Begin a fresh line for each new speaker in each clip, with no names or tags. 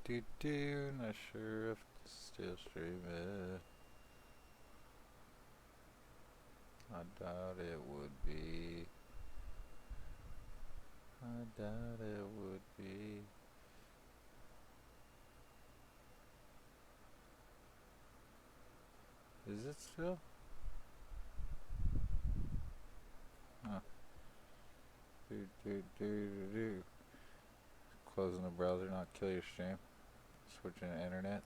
Not sure if it's still streaming. I doubt it would be. I doubt it would be. Is it still? Huh. Do. Closing the browser, not kill your stream. Switching to internets.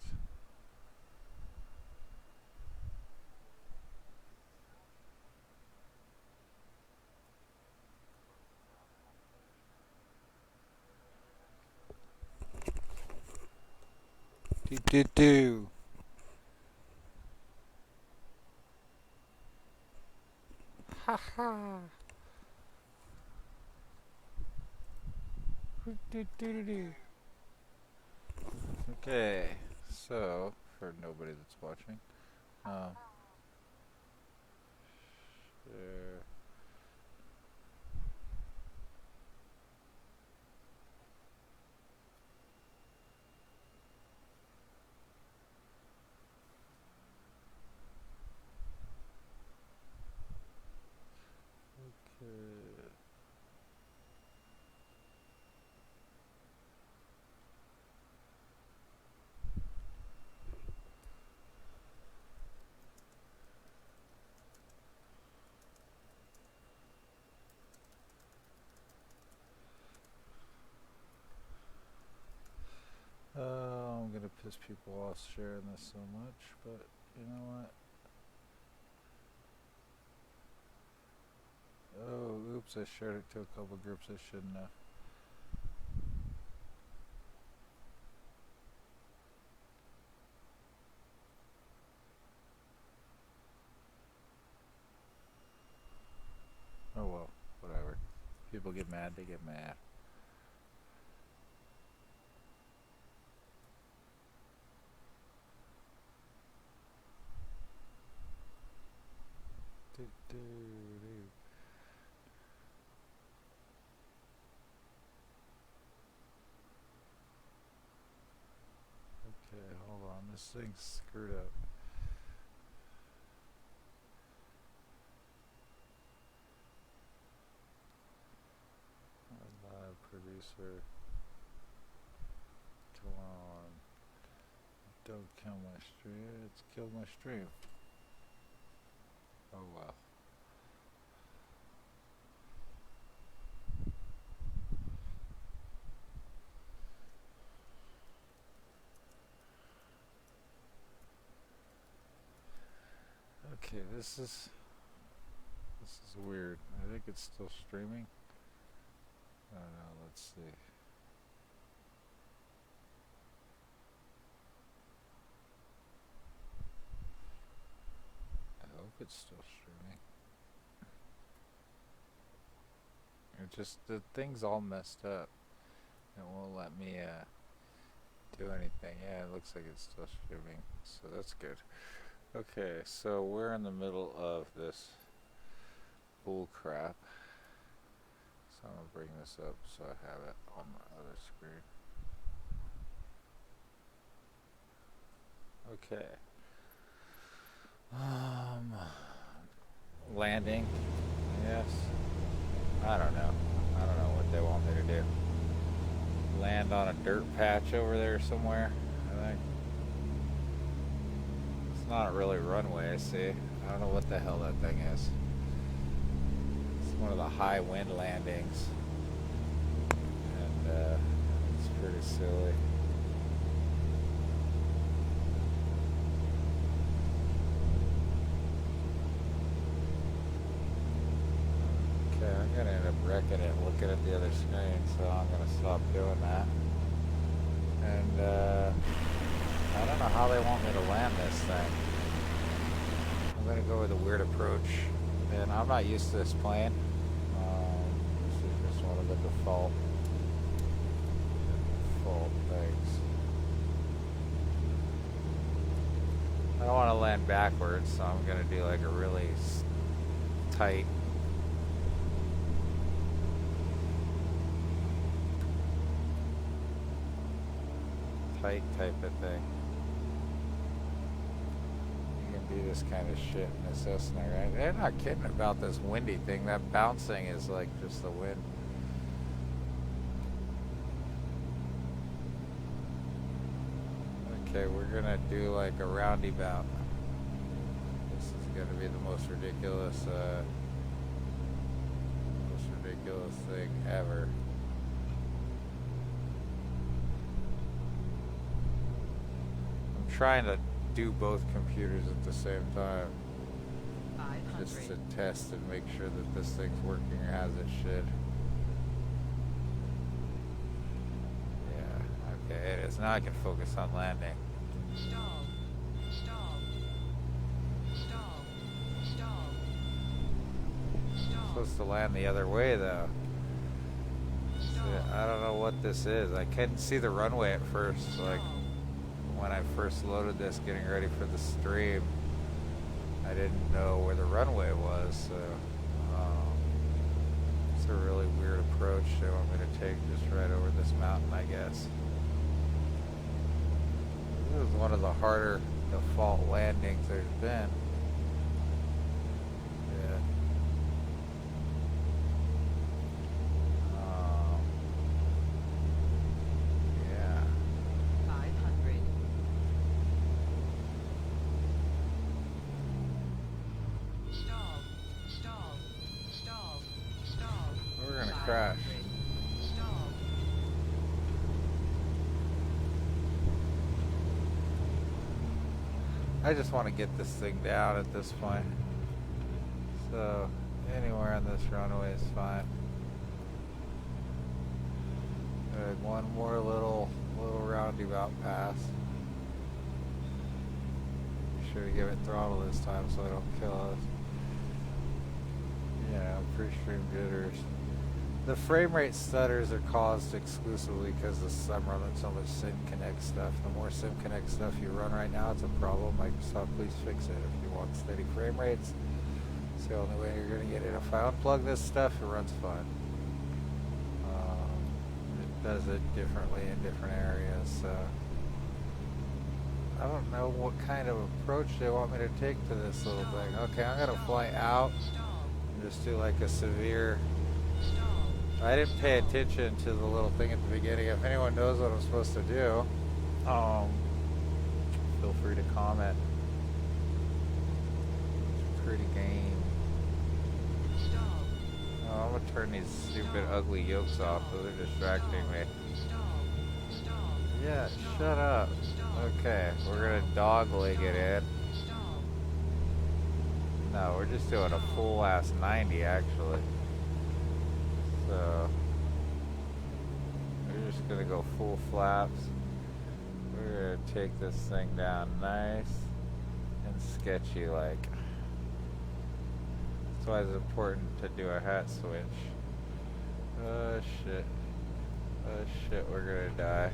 Do. Ha ha. Do. Okay, so for nobody that's watching, um, share. Okay. I'm gonna piss people off sharing this so much, but you know what? Oh, oops, I shared it to a couple groups I shouldn't have. Oh well, whatever. People get mad, they get mad. Do, do, do. Okay, hold on, this thing's screwed up. Live producer, come on. Don't kill my stream, it's killed my stream. Oh well. Okay, this is weird. I think it's still streaming. I don't know, let's see. I hope it's still streaming. It just, the thing's all messed up. It won't let me do anything. Yeah, it looks like it's still streaming, so that's good. Okay, so we're in the middle of this bull crap. So I'm gonna bring this up so I have it on my other screen. Okay. Landing. Yes. I don't know. I don't know what they want me to do. Land on a dirt patch over there somewhere, I think. It's not really a runway, I see. I don't know what the hell that thing is. It's one of the high wind landings. And it's pretty silly. Okay, I'm gonna end up wrecking it looking at the other screen, so I'm gonna stop doing that. And I don't know how they want me to land this thing. I'm gonna go with a weird approach, and I'm not used to this plane. This is just one of the default things. I don't want to land backwards, so I'm gonna do like a really tight. tight type of thing. You can do this kind of shit in this Cessna, right? They're not kidding about this windy thing. That bouncing is like just the wind. Okay, we're gonna do like a roundabout. This is gonna be the most ridiculous thing ever. I'm trying to do both computers at the same time.
500.
Just to test and make sure that this thing's working as it should. Yeah, okay, it is. Now I can focus on landing.
Stall. Stall. Stall. Stall. Stall.
Supposed to land the other way though.
Stall.
So I don't know what this is. I couldn't see the runway at first, like when I first loaded this getting ready for the stream. I didn't know where the runway was, so it's a really weird approach they want me to take just right over this mountain, I guess. This is one of the harder default landings there's been. Yeah. Yeah.
500. Stall. Stall. Stall. Stall.
We're gonna
500.
crash.
Stall.
I just want to get this thing down at this point. So anywhere on this runway is fine. Good, one more little roundabout pass. Be sure to give it throttle this time so it don't kill us. Yeah, pre-stream jitters. The frame rate stutters are caused exclusively because I'm running so much Simconnect stuff. The more Simconnect stuff you run right now, it's a problem. Microsoft, please fix it. If you want steady frame rates, it's the only way you're going to get it. If I unplug this stuff, it runs fine. It does it differently in different areas. So I don't know what kind of approach they want me to take to this little thing. Okay, I'm going to fly out and just do like a severe... I didn't pay attention to the little thing at the beginning. If anyone knows what I'm supposed to do, feel free to comment. It's pretty game. Oh, I'm gonna turn these stupid ugly yokes off, so they're distracting me. Yeah, shut up. Okay, we're gonna dog leg it in. No, we're just doing a full ass 90 actually. So we're just gonna go full flaps. We're gonna take this thing down nice and sketchy like. That's why it's important to do a hat switch. Oh shit. Oh shit, we're gonna die.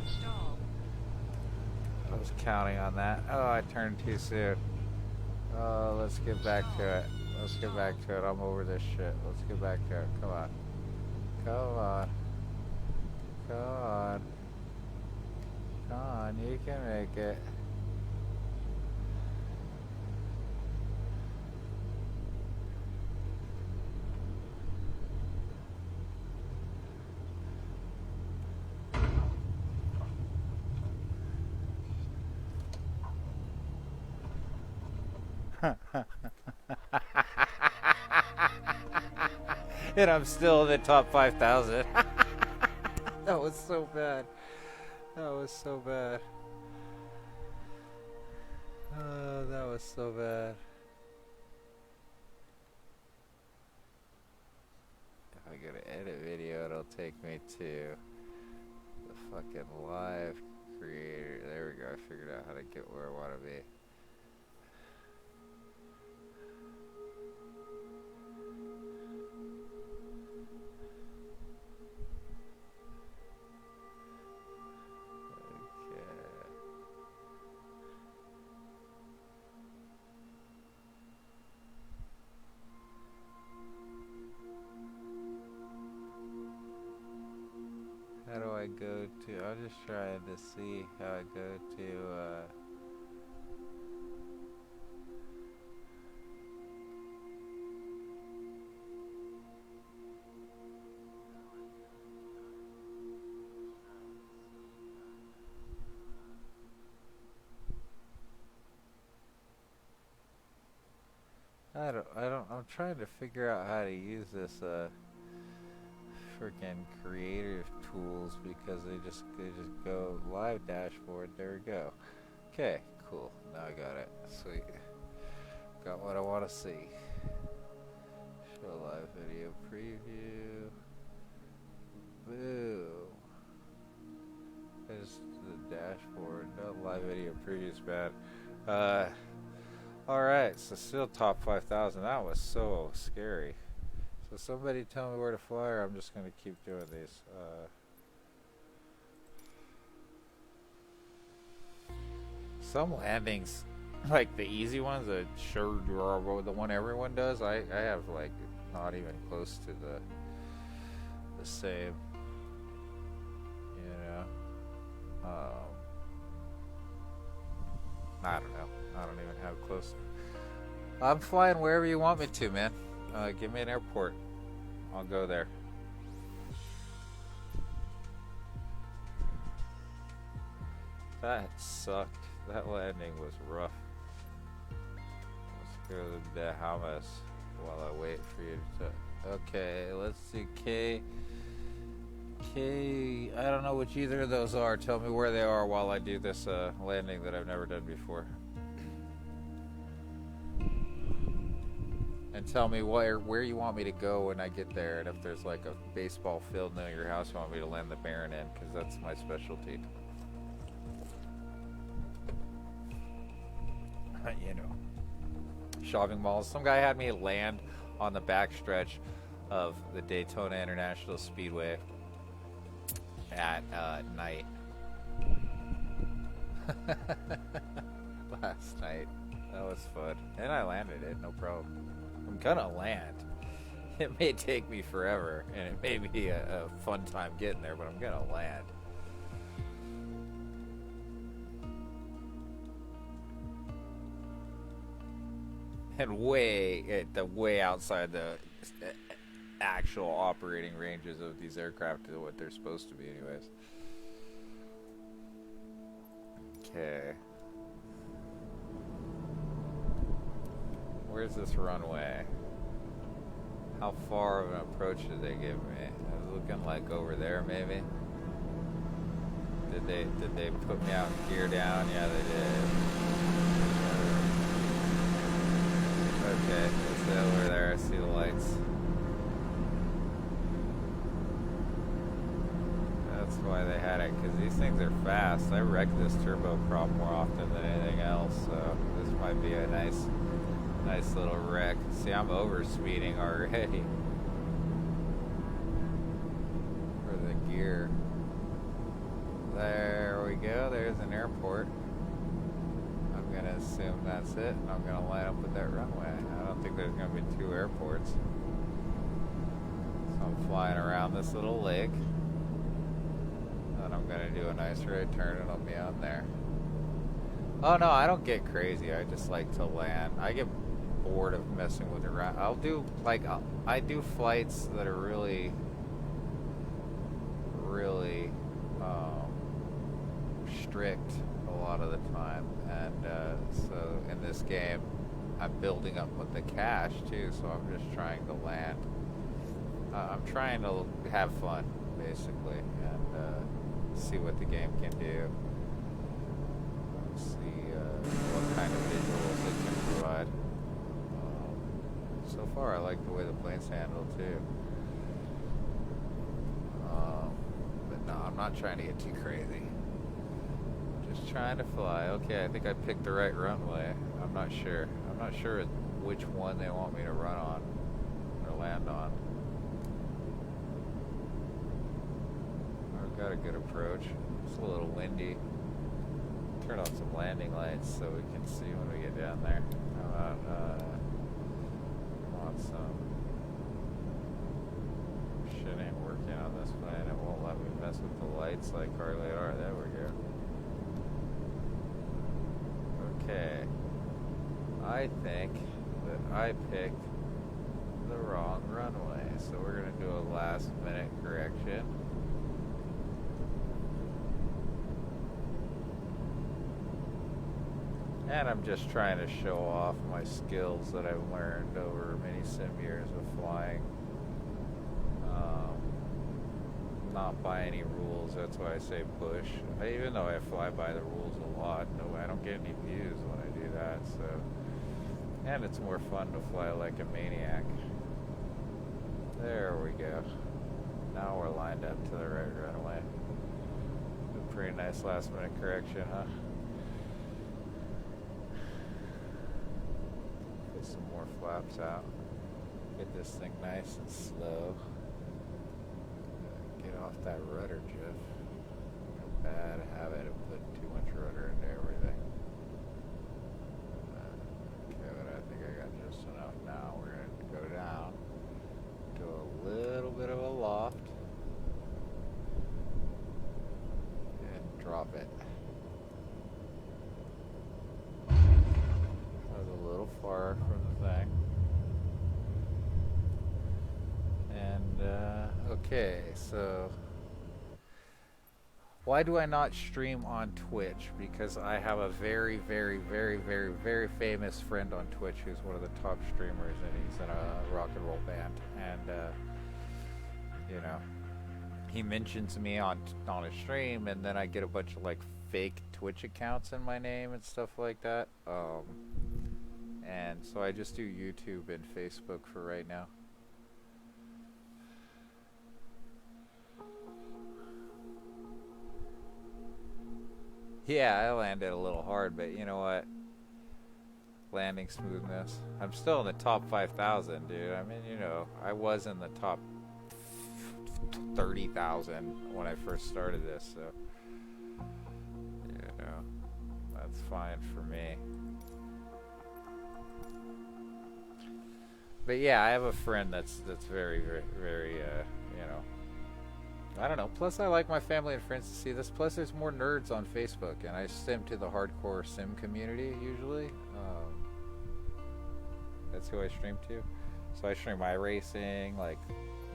I was counting on that. Oh, I turned too soon. Oh, let's get back to it. Let's get back to it. I'm over this shit. Let's get back to it. Come on. Come on. Come on. Come on, you can make it. And I'm still in the top 5,000. That was so bad. That was so bad. Oh, that was so bad. If I go to edit video, it'll take me to the fucking live creator. There we go. I figured out how to get where I want to be. I go to, I'm just trying to see how I go to, I'm trying to figure out how to use this, freaking creative tools because they just go live dashboard. There we go. Okay, cool. Now I got it. Sweet. Got what I want to see. Show live video preview. Boo. There's the dashboard. No live video preview is bad. Alright, so still top 5,000. That was so scary. So somebody tell me where to fly, or I'm just going to keep doing these. Some landings, like the easy ones, the one everyone does, I have like not even close to the same, you know. I don't know. I don't even have close. I'm flying wherever you want me to, man. Give me an airport. I'll go there. That sucked. That landing was rough. Let's go to the Bahamas while I wait for you to... Okay, let's do K. I don't know which either of those are. Tell me where they are while I do this landing that I've never done before. And tell me where you want me to go when I get there, and if there's like a baseball field near your house you want me to land the Baron in, because that's my specialty. You know, shopping malls. Some guy had me land on the backstretch of the Daytona International Speedway at night. Last night. That was fun. And I landed it, no problem. I'm gonna land. It may take me forever, and it may be a fun time getting there, but I'm gonna land. And way outside the actual operating ranges of these aircraft is what they're supposed to be anyways. Okay. Where's this runway? How far of an approach did they give me? It was looking like over there maybe. Did they put me out gear down? Yeah, they did. Okay, it's over there. I see the lights. That's why they had it, because these things are fast. I wreck this turboprop more often than anything else, so this might be a nice little wreck. See, I'm over speeding already for the gear. There we go. There's an airport. I'm gonna assume that's it, and I'm gonna line up with that runway. I don't think there's gonna be two airports. So I'm flying around this little lake. Then I'm gonna do a nice right turn and I'll be on there. Oh no, I don't get crazy. I just like to land. I get bored of messing with it. I'll do I do flights that are really strict a lot of the time, and so in this game I'm building up with the cash too, so I'm just trying to land. I'm trying to have fun basically, and see what the game can do. See what kind of visuals it can provide. So far I like the way the plane's handled too. But no, I'm not trying to get too crazy. Just trying to fly. Okay, I think I picked the right runway. I'm not sure. I'm not sure which one they want me to run on or land on. I've got a good approach. It's a little windy. Turn on some landing lights so we can see when we get down there. How about want some shit ain't working on this plane. It won't let me mess with the lights like hardly are. There we go. Okay. I think that I picked the wrong runway, so we're going to do a last minute correction. And I'm just trying to show off my skills that I've learned over many sim years of flying. Not by any rules, that's why I say push. Even though I fly by the rules a lot, no, I don't get any views when I do that, so. And it's more fun to fly like a maniac. There we go. Now we're lined up to the right runway. A pretty nice last minute correction, huh? Put some more flaps out. Get this thing nice and slow. Get off that rudder, Jeff. A bad habit of putting too much rudder into everything. Okay, but I think I got just enough now. We're going to go down to a little bit of a loft and drop it. That was a little far from the thing. And, okay, so why do I not stream on Twitch? Because I have a very, very, very, very, very famous friend on Twitch who's one of the top streamers, and he's in a rock and roll band. And, you know, he mentions me on a stream, and then I get a bunch of like fake Twitch accounts in my name and stuff like that. And so I just do YouTube and Facebook for right now. Yeah, I landed a little hard, but you know what? Landing smoothness. I'm still in the top 5,000, dude. I mean, you know, I was in the top 30,000 when I first started this, so you know, that's fine for me. But yeah, I have a friend that's very, very, very, you know, I don't know. Plus, I like my family and friends to see this. Plus, there's more nerds on Facebook, and I sim to the hardcore sim community usually. That's who I stream to. So I stream iRacing, like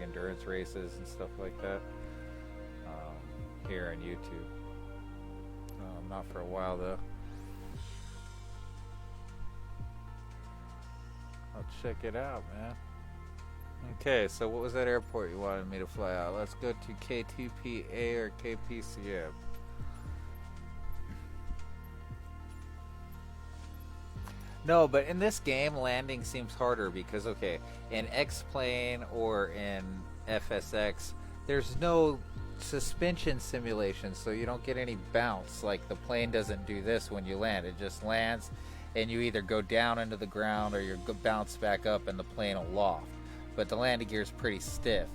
endurance races and stuff like that, here on YouTube. Not for a while though. I'll check it out, man. Okay, so what was that airport you wanted me to fly out? Let's go to KTPA or KPCM. No, but in this game, landing seems harder because, okay, in X-Plane or in FSX, there's no suspension simulation, so you don't get any bounce. Like, the plane doesn't do this when you land. It just lands, and you either go down into the ground or you bounce back up and the plane will loft. But the landing gear is pretty stiff.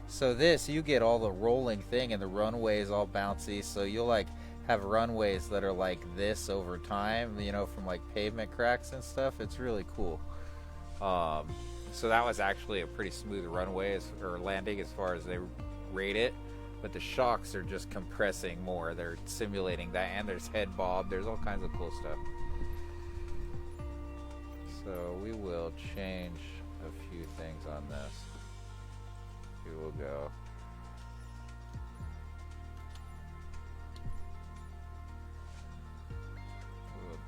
So this, you get all the rolling thing, and the runway is all bouncy, so you'll, like, have runways that are like this over time, you know, from like pavement cracks and stuff. It's really cool. So that was actually a pretty smooth runway or landing as far as they rate it, but the shocks are just compressing more. They're simulating that, and there's head bob. There's all kinds of cool stuff. So we will change a few things on this. We will go.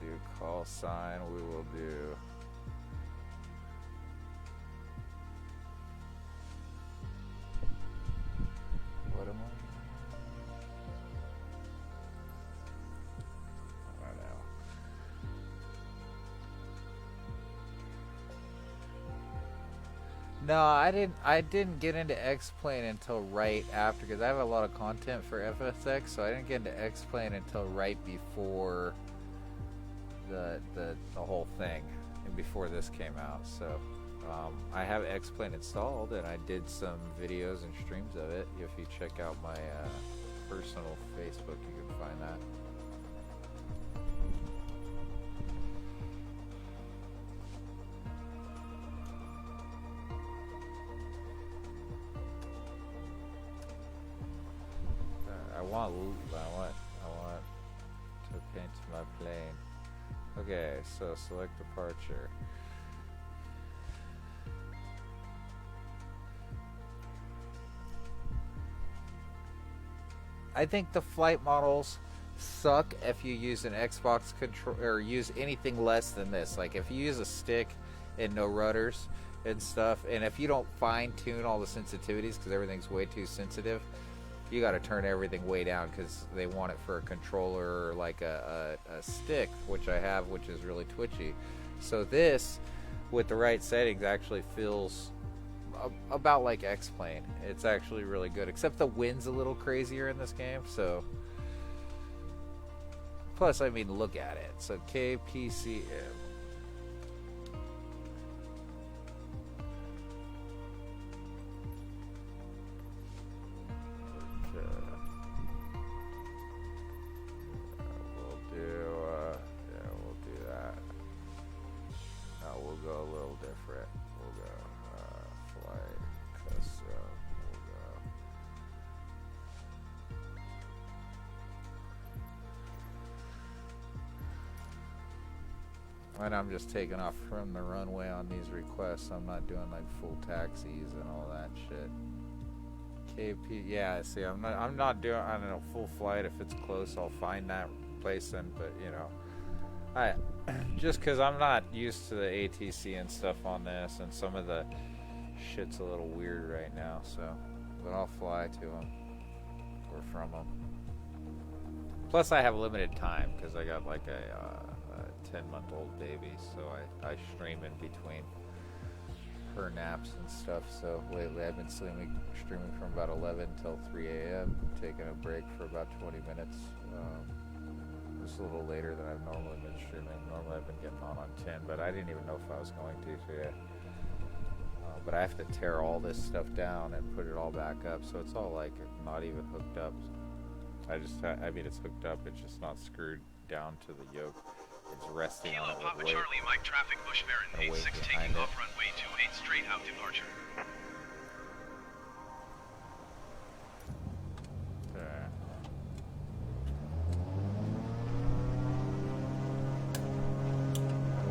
Do call sign, we will do what am I don't know. No, I didn't get into X-Plane until right after, because I have a lot of content for FSX, so I didn't get into X-Plane until right before the whole thing, and before this came out. So I have X-Plane installed, and I did some videos and streams of it. If you check out my personal Facebook, you can find that. want to paint my plane. Okay, so select departure. I think the flight models suck if you use an Xbox control or use anything less than this. Like if you use a stick and no rudders and stuff, and if you don't fine tune all the sensitivities because everything's way too sensitive, you got to turn everything way down because they want it for a controller or like a stick, which I have, which is really twitchy. So this, with the right settings, actually feels about like X-Plane. It's actually really good, except the wind's a little crazier in this game. So, plus, I mean, look at it. So KPCM. And I'm just taking off from the runway on these requests. I'm not doing like full taxis and all that shit. KP, yeah. See, I'm not doing. I don't know, full flight. If it's close, I'll find that place. And but you know, I just because I'm not used to the ATC and stuff on this, and some of the shit's a little weird right now. So, but I'll fly to them or from them. Plus, I have limited time because I got like a 10-month-old baby, so I stream in between her naps and stuff. So lately I've been streaming from about 11 till 3 a.m. taking a break for about 20 minutes. Just a little later than I've normally been streaming. Normally I've been getting on 10, but I didn't even know if I was going to today. But I have to tear all this stuff down and put it all back up, so it's all like not even hooked up. I mean it's hooked up, it's just not screwed down to the yoke. It's resting
Kilo
on it
Papa
with weight.
Charlie Mike traffic Bush Baron 86 taking off runway 28 straight out departure.
Okay.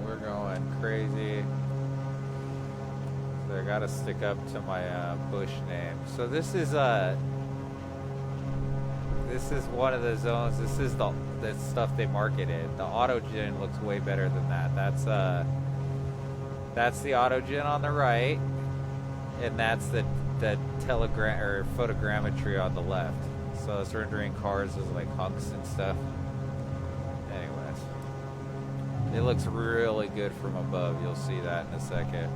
We're going crazy. So I gotta stick up to my Bush name. So this is one of the zones. This is the stuff they marketed. The autogen looks way better than that. That's the autogen on the right, and that's the telegram or photogrammetry on the left. So it's rendering cars as like hunks and stuff. Anyways, it looks really good from above. You'll see that in a second.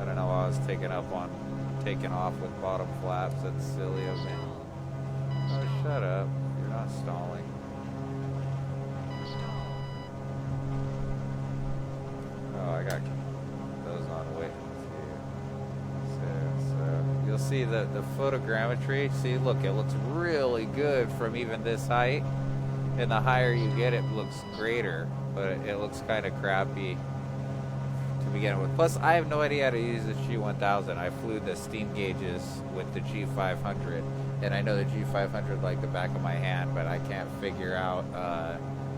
I don't know why I was taking off with bottom flaps. That's silly of me. Oh, shut up. You're not stalling. Oh, I got those on wait. So you'll see the photogrammetry. See, look, it looks really good from even this height. And the higher you get, it looks greater. But it looks kind of crappy to begin with. Plus, I have no idea how to use the G1000. I flew the steam gauges with the G500. And I know the G500 like the back of my hand, but I can't figure out.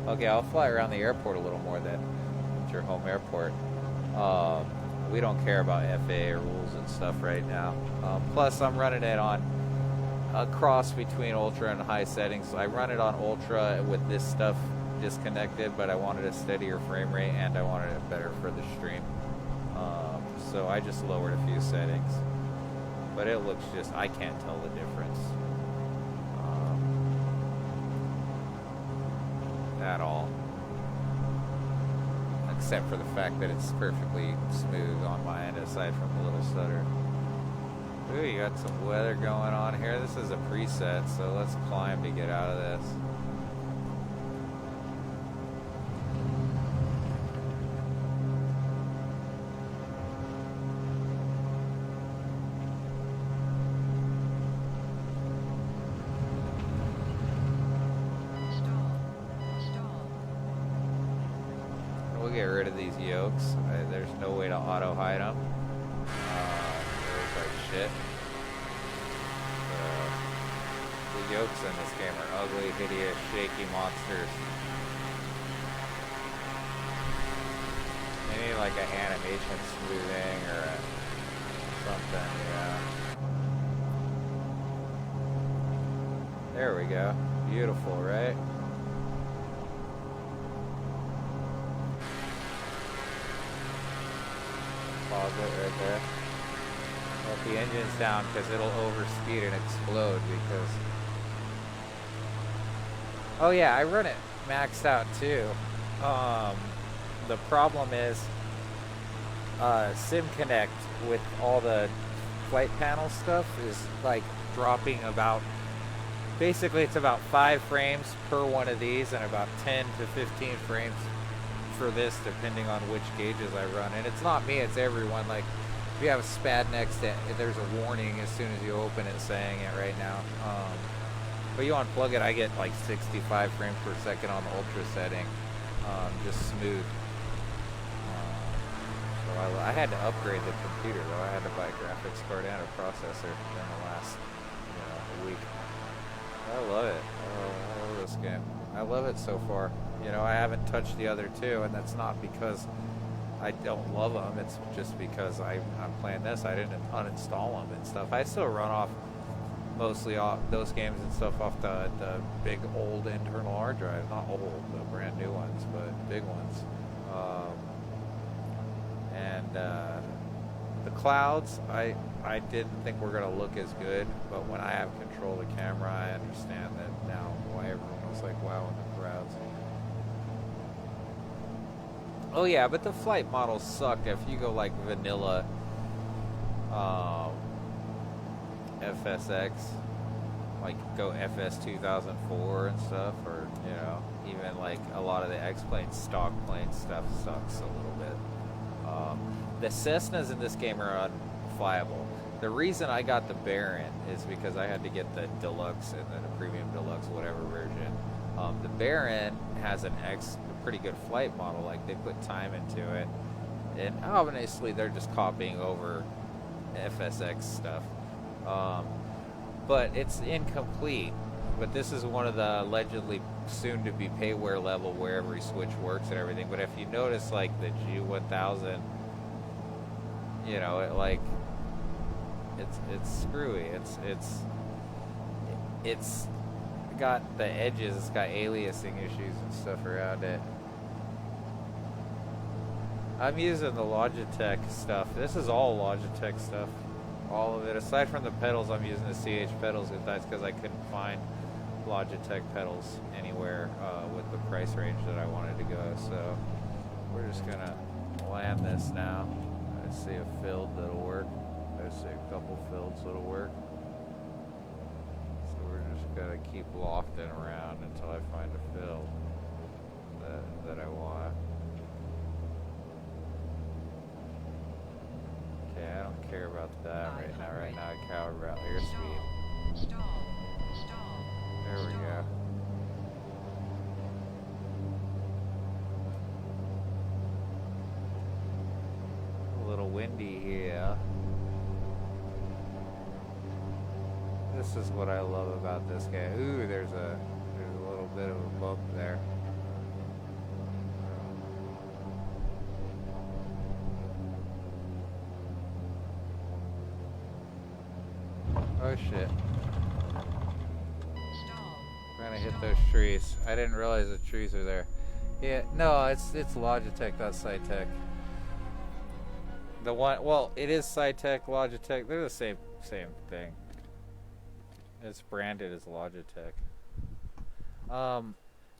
Okay, I'll fly around the airport a little more then. It's your home airport. We don't care about FAA rules and stuff right now. Plus, I'm running it on a cross between ultra and high settings. I run it on ultra with this stuff disconnected, but I wanted a steadier frame rate and I wanted it better for the stream. So I just lowered a few settings. But it looks just, I can't tell the difference at all. Except for the fact that it's perfectly smooth on my end, aside from a little stutter. Ooh, you got some weather going on here. This is a preset, so let's climb to get out of this. Get rid of these yokes. There's no way to auto hide them. They look like shit. yokes in this game are ugly, hideous, shaky monsters. They need like an animation smoothing or something, yeah. There we go. Beautiful, right? Pause it right there. Let the engine's down because it'll overspeed and explode because... Oh yeah, I run it maxed out too. The problem is Simconnect with all the flight panel stuff is like dropping about... Basically it's about 5 frames per one of these and about 10 to 15 frames for this depending on which gauges I run. And it's not me, it's everyone. Like if you have a SPAD next to it, there's a warning as soon as you open it saying it right now. But you unplug it, I get like 65 frames per second on the ultra setting. Just smooth. So I had to upgrade the computer though. I had to buy a graphics card and a processor in the last week. I love it. I love this game. I love it so far. You know, I haven't touched the other two, and that's not because I don't love them. It's just because I'm playing this. I didn't uninstall them and stuff. I still run off mostly off those games and stuff off the big old internal hard drive. Not old, the brand new ones, but big ones. The clouds, I didn't think were going to look as good, but when I have control of the camera, I understand that now why everyone was like, wow, in the crowds. Oh yeah, but the flight models suck. If you go like vanilla FSX, like go FS 2004 and stuff, or you know, even like a lot of the X-Plane stock plane stuff sucks a little bit. The Cessnas in this game are unflyable. The reason I got the Baron is because I had to get the Deluxe and then the Premium Deluxe, whatever version. The Baron has a pretty good flight model, like they put time into it. And obviously they're just copying over FSX stuff. But it's incomplete. But this is one of the allegedly soon to be payware level where every switch works and everything. But if you notice like the G1000, you know, it's screwy. It's got the edges, it's got aliasing issues and stuff around it. I'm using the Logitech stuff. This is all Logitech stuff. All of it. Aside from the pedals, I'm using the CH pedals, and that's because I couldn't find Logitech pedals anywhere with the price range that I wanted to go. So we're just gonna land this now. I see a field that'll work. I see a couple fields that'll work. So we're just gonna keep lofting around until I find a field that I want. Okay, I don't care about that right now. Right now, I care about airspeed.
Stall.
There we go. A little windy here. This is what I love about this game. Ooh, there's a little bit of a bump there. Oh shit. Trying to hit those trees. I didn't realize the trees are there. Yeah, no, it's Logitech, not Cytec. The one, well, it is Cytec, Logitech. They're the same thing. It's branded as Logitech.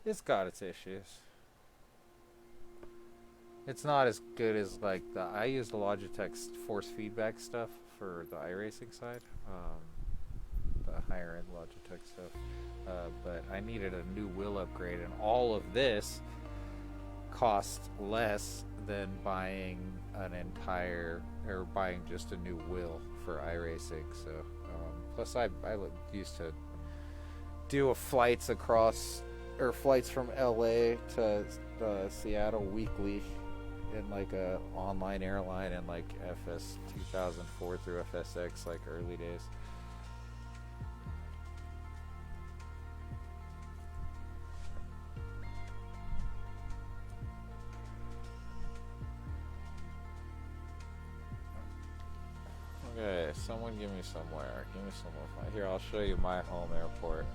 It's got its issues. It's not as good as like I use the Logitech force feedback stuff for the iRacing side. The higher end Logitech stuff. But I needed a new wheel upgrade, and all of this cost less than buying an entire, or buying just a new wheel for iRacing. So plus I used to do flights across, or flights from LA to Seattle weekly in like a online airline in like FS 2004 through FSX, like early days. Okay, someone give me somewhere. Give me somewhere. Here, I'll show you my home airport.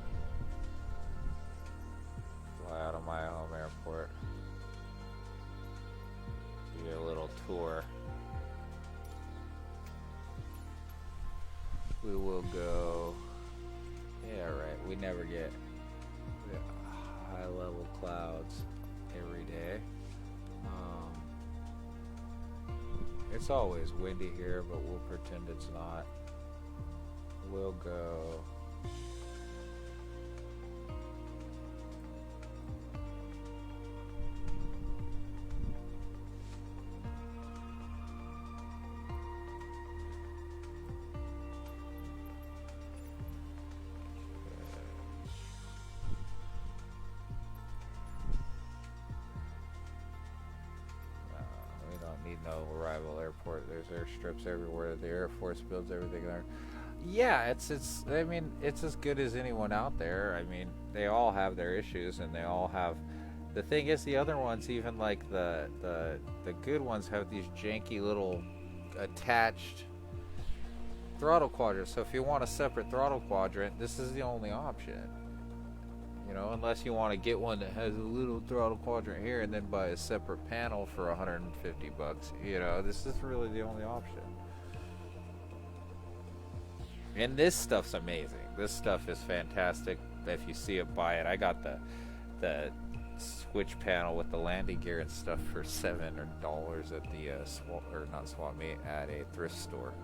Fly out of my home airport. Give you a little tour. We will go. Yeah, right. We never get high level clouds every day. It's always windy here, but we'll pretend it's not. We'll go. We don't need no arrival airport. There's airstrips everywhere. The Air Force builds everything there. Yeah, it's I mean, it's as good as anyone out there. I mean, they all have their issues, and they all have. The thing is, the other ones, even like the good ones, have these janky little attached throttle quadrants. So if you want a separate throttle quadrant, this is the only option. You know, unless you want to get one that has a little throttle quadrant here and then buy a separate panel for $150. You know, this is really the only option. And this stuff's amazing. This stuff is fantastic. If you see it, buy it. I got the switch panel with the landing gear and stuff for $700 at the not swap meet, at a thrift store.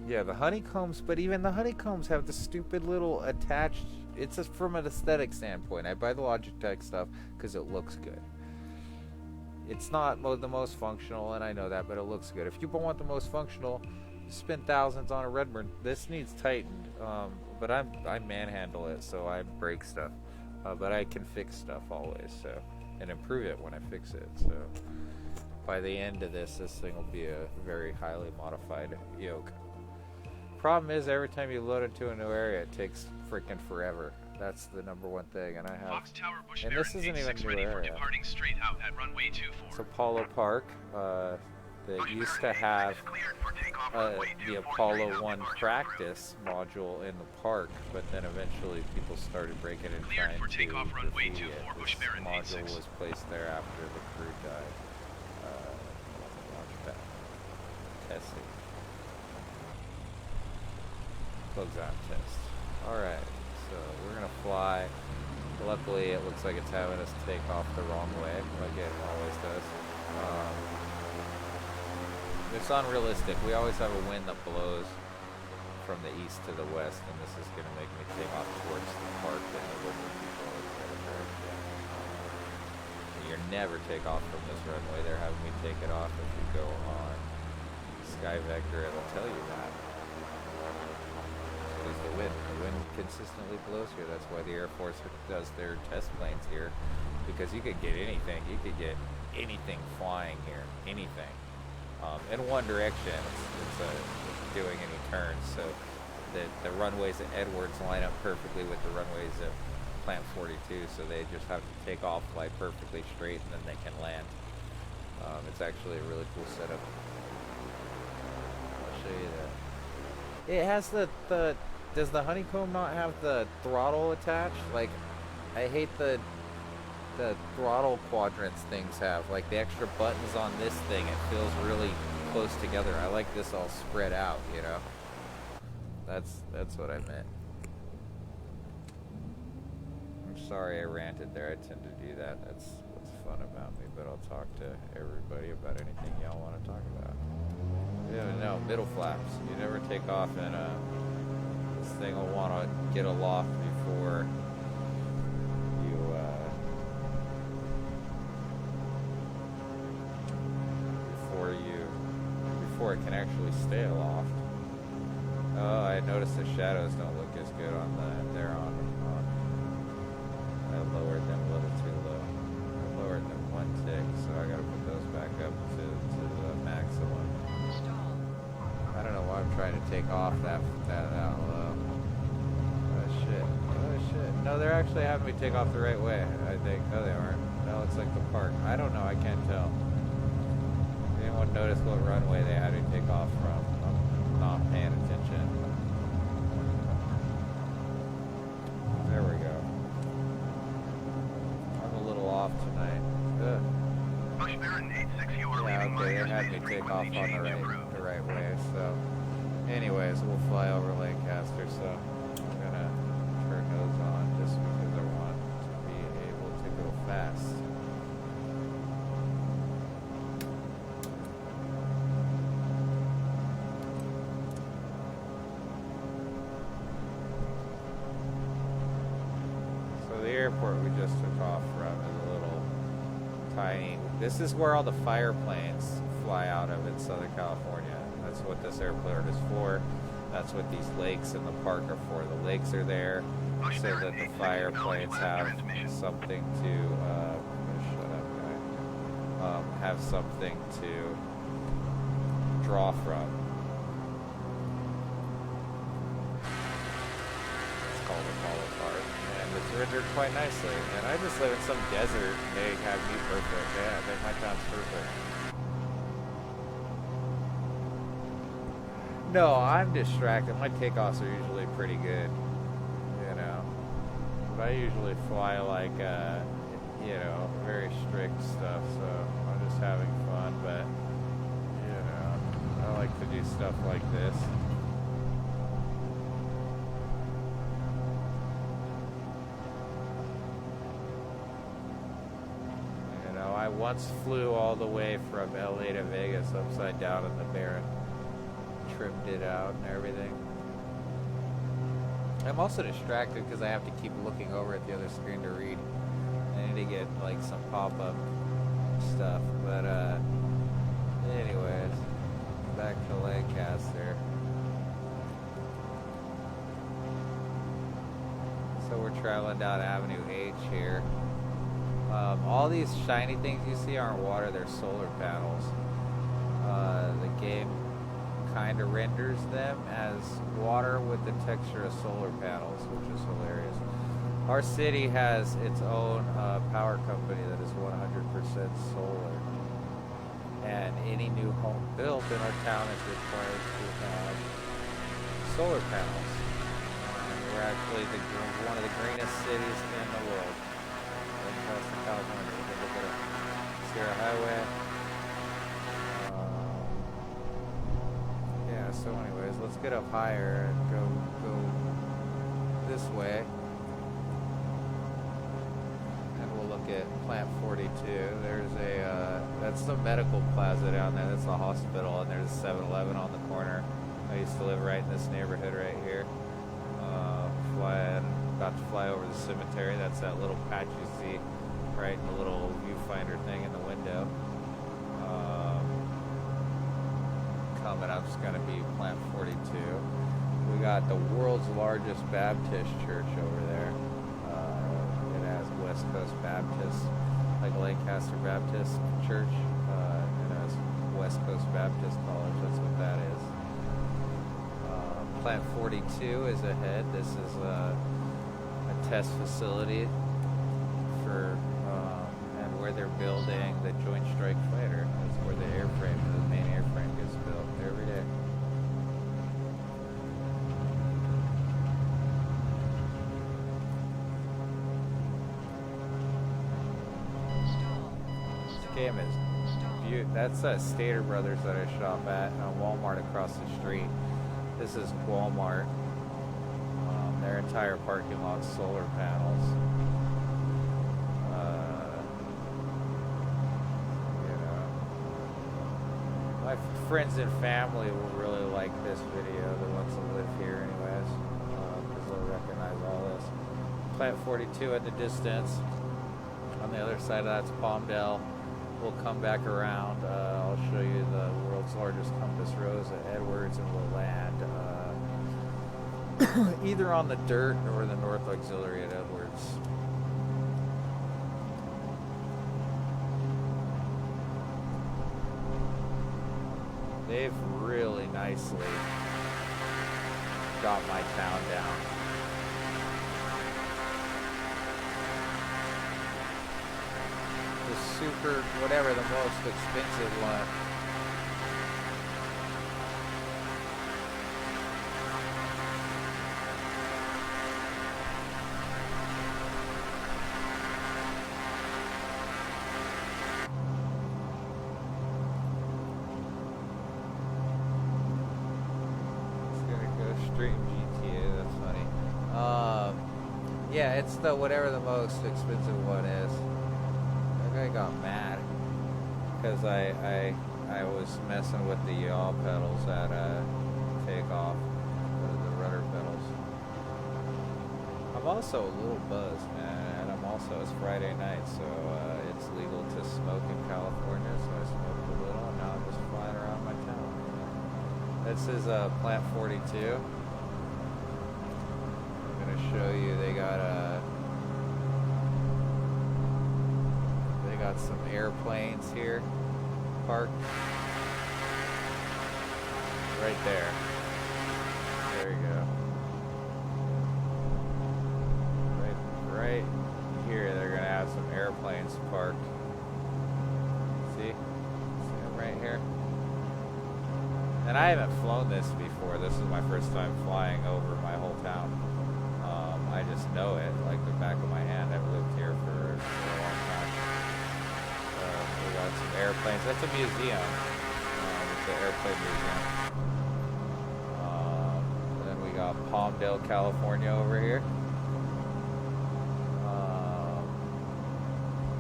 Yeah, the honeycombs, but even the honeycombs have the stupid little attached. It's just from an aesthetic standpoint. I buy the Logitech stuff because it looks good. It's not the most functional, and I know that, but it looks good. If you want the most functional, spend thousands on a Redbird. This needs tightened, but I manhandle it, so I break stuff. But I can fix stuff always, so, and improve it when I fix it. So by the end of this thing will be a very highly modified yoke. Problem is, every time you load into a new area, it takes freaking forever. That's the number one thing, and I have.
Fox Tower, Bush
And this isn't even a new
ready for
area.
departing straight out at runway 24.
It's Apollo Park. That used to have the Apollo 1 practice module in the park, but then eventually people started breaking and
Cleared
trying
for
to
takeoff runway
defeat
24,
it.
Bush
This
Baron
module
86.
was placed there after the crew died. Launchpad. Testing. Bugs on test. Alright, so we're gonna fly. Luckily, it looks like it's having us take off the wrong way, like it always does. It's unrealistic. We always have a wind that blows from the east to the west, and this is going to make me take off towards the park and the local people. You never take off from this runway. They're having me take it off if you go on Sky Vector. It'll tell you that. Because the wind consistently blows here. That's why the Air Force does their test planes here, because you could get anything. You could get anything flying here, anything. In one direction, it's doing any turns, so the runways at Edwards line up perfectly with the runways at Plant 42, so they just have to take off, fly perfectly straight, and then they can land. It's actually a really cool setup. I'll show you that. It has does the honeycomb not have the throttle attached? Like, I hate the throttle quadrants things have, like the extra buttons on this thing. It feels really close together. I like this all spread out, you know. That's what I meant. I'm sorry I ranted there. I tend to do that. That's what's fun about me. But I'll talk to everybody about anything y'all want to talk about. Yeah, no, middle flaps. You never take off in this thing will want to get aloft before before it can actually stay aloft. Oh, I noticed the shadows don't look as good on they're on. I lowered them a little too low. I lowered them one tick, so I gotta put those back up to the maximum.
Stall.
I don't know why I'm trying to take off that low. Oh shit. No, they're actually having me take off the right way, I think. No, they aren't. That looks like the park. I don't know, I can't tell. Anyone notice what runway they had to take off from. I'm not paying attention. There we go. I'm a little off tonight. Ugh.
Bushmere 86, you are
Yeah,
leaving
okay, they
Myers
had me
with
take off
frequency
on
change approved.
the right way, so anyways, we'll fly over Lancaster, so I'm gonna turn those on just because I want to be able to go fast. So the airport we just took off from is a little tiny. This is where all the fire planes fly out of in Southern California. That's what this airport is for. That's what these lakes in the park are for. The lakes are there so that the fire planes have something to shut up, guy. Have something to draw from. It's called a follow park, and it's rendered quite nicely. And I just live in some desert, and they have me perfect. Yeah, they my town's perfect. No, I'm distracted. My takeoffs are usually pretty good, you know. But I usually fly like, you know, very strict stuff. So I'm just having fun. But you know, I like to do stuff like this. You know, I once flew all the way from LA to Vegas upside down in the Baron. Trimmed it out and everything. I'm also distracted because I have to keep looking over at the other screen to read. I need to get like some pop-up stuff, but anyways, back to Lancaster. So we're traveling down Avenue H here. All these shiny things you see aren't water, they're solar panels. The game kind of renders them as water with the texture of solar panels, which is hilarious. Our city has its own power company that is 100% solar, and any new home built in our town is required to have solar panels. And we're actually one of the greenest cities in the world. Lancaster, California. We can look at it. Sierra Highway. So anyways, let's get up higher and go this way, and we'll look at Plant 42. There's that's the medical plaza down there. That's the hospital, and there's a 7-Eleven on the corner. I used to live right in this neighborhood right here. About to fly over the cemetery. That's that little patch you see right in the little viewfinder thing in the window. Coming up is going to be Plant 42. We got the world's largest Baptist church over there. It has West Coast Baptist, like Lancaster Baptist Church. It has West Coast Baptist College. That's what that is. Plant 42 is ahead. This is a test facility for and where they're building the Joint Strike Fighter. That's where the main airframe gets built every day. This game is beautiful. That's Stater Brothers that I shop at, Walmart across the street. This is Walmart. Their entire parking lot's solar panels. My friends and family will really like this video, the ones that live here anyways, because they'll recognize all this. Plant 42 at the distance. On the other side of that's Palmdale. We'll come back around. I'll show you the world's largest compass rose at Edwards, and we'll land either on the dirt or the North Auxiliary at Edwards. They've really nicely got my town down. The super, whatever the most expensive one Yeah, it's the whatever the most expensive one is. That guy got mad because I was messing with the yaw pedals at takeoff, the rudder pedals. I'm also a little buzzed, man, and I'm also, it's Friday night, so it's legal to smoke in California, so I smoked a little, and now I'm just flying around my town. This is Plant 42. I'm gonna show you, they got some airplanes here parked right there. There you go. Right here, they're gonna have some airplanes parked. See them right here? And I haven't flown this before. This is my first time flying over my whole town. I just know it like the back of my hand. I've lived here for a long time. We got some airplanes. That's a museum. It's the airplane museum. Then we got Palmdale, California over here.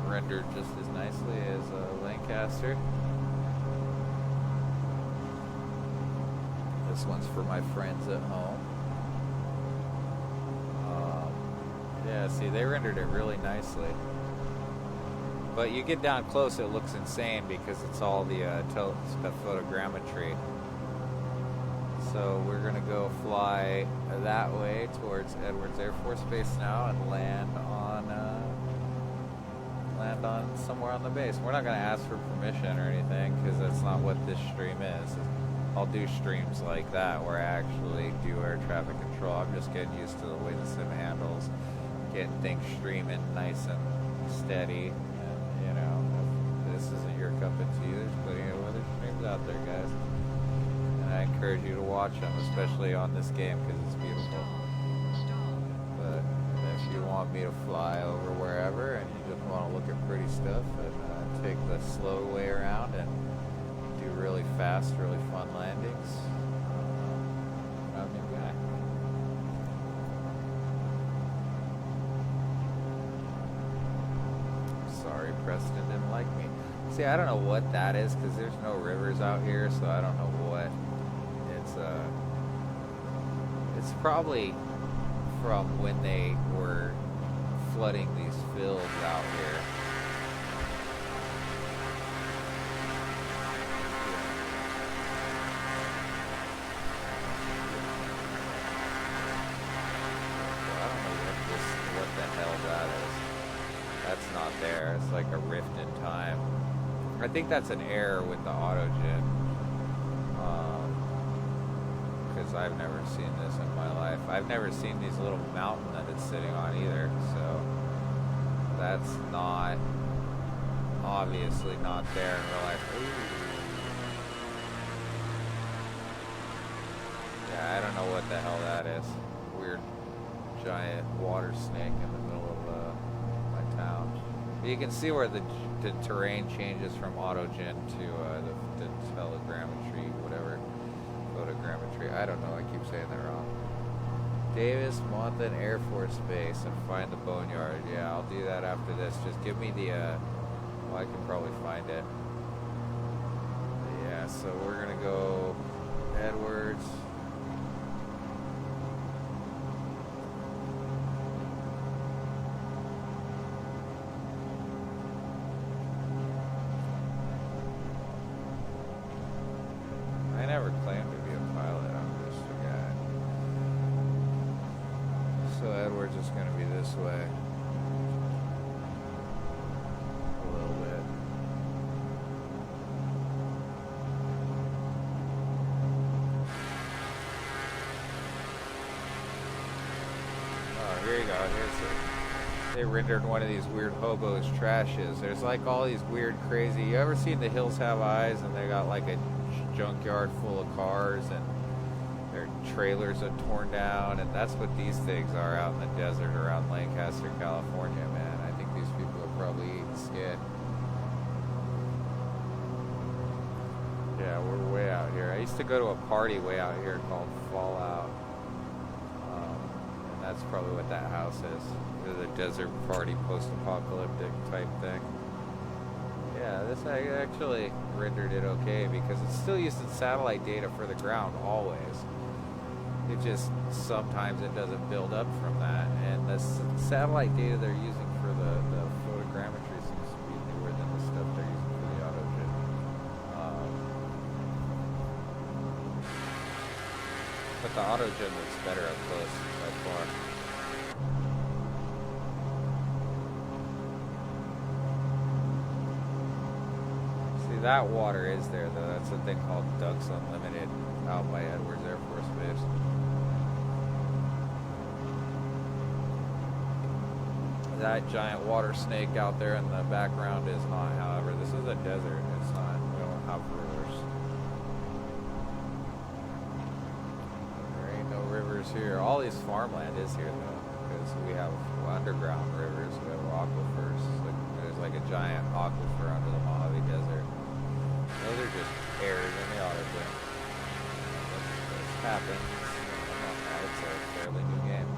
Rendered just as nicely as Lancaster. This one's for my friends at home. Yeah, see, they rendered it really nicely. But you get down close, it looks insane because it's all the photogrammetry. So we're gonna go fly that way towards Edwards Air Force Base now and land on somewhere on the base. We're not gonna ask for permission or anything because that's not what this stream is. I'll do streams like that where I actually do air traffic control. I'm just getting used to the way the sim handles, getting things streaming nice and steady. And you know, if this isn't your cup of tea, there's plenty of other streams out there, guys. And I encourage you to watch them, especially on this game because it's beautiful. But if you want me to fly over wherever and you just want to look at pretty stuff and take the slow way around and do really fast, really fun landings, I'm your guy. Sorry, Preston didn't like me. See, I don't know what that is because there's no rivers out here, so I don't know what it's probably from when they were flooding these fields out here. I don't know what the hell that is. That's not there. It's like a rift in time. I think that's an error with the autogen. Because I've never seen this in my life. I've never seen these little mountain that it's sitting on either. So that's not, obviously not there in real life. Ooh. Yeah, I don't know what the hell that is. Weird giant water snake in the middle of my town. But you can see where the terrain changes from autogen to the telegrammetry, whatever, photogrammetry. I don't know, I keep saying that wrong. Davis Monthan Air Force Base and find the boneyard. Yeah, I'll do that after this. Just give me the, well, I can probably find it. Yeah, so we're gonna go Edwards. I never claimed to be a pilot, I'm just a guy. So Edwards is going to be this way. A little bit. Oh, here you go. They rendered one of these weird hobos trashes. There's like all these weird, crazy. You ever seen The Hills Have Eyes and they got like a junkyard full of cars and their trailers are torn down, and that's what these things are out in the desert around Lancaster, California, man. I think these people are probably eating skin. Yeah, we're way out here. I used to go to a party way out here called Fallout, and that's probably what that house is. The desert party post-apocalyptic type thing. Yeah, this I actually rendered it okay because it's still using satellite data for the ground always. It just sometimes it doesn't build up from that, and the satellite data they're using for the photogrammetry seems to be newer than the stuff they're using for the autogen. But the autogen looks better up close by far. See, that water is there though. That's a thing called Ducks Unlimited out by Edwards Air Force Base. That giant water snake out there in the background is not, however, this is a desert. It's not, we don't have rivers. There ain't no rivers here. All these farmland is here though, because we have underground rivers, we have aquifers. There's like a giant aquifer under the Mojave Desert. Those are just airs in the autogen. This happens. It's a fairly new game.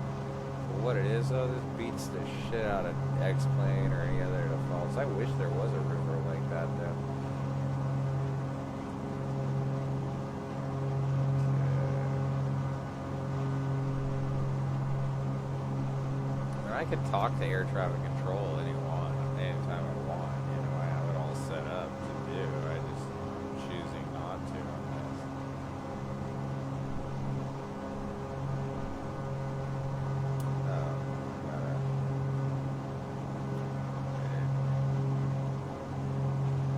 What it is though, this beats the shit out of X-Plane or any other defaults. I wish there was a river like that though. And I could talk to air traffic control anytime I want. You know, I have it all set up to do. I just choosing not to on this.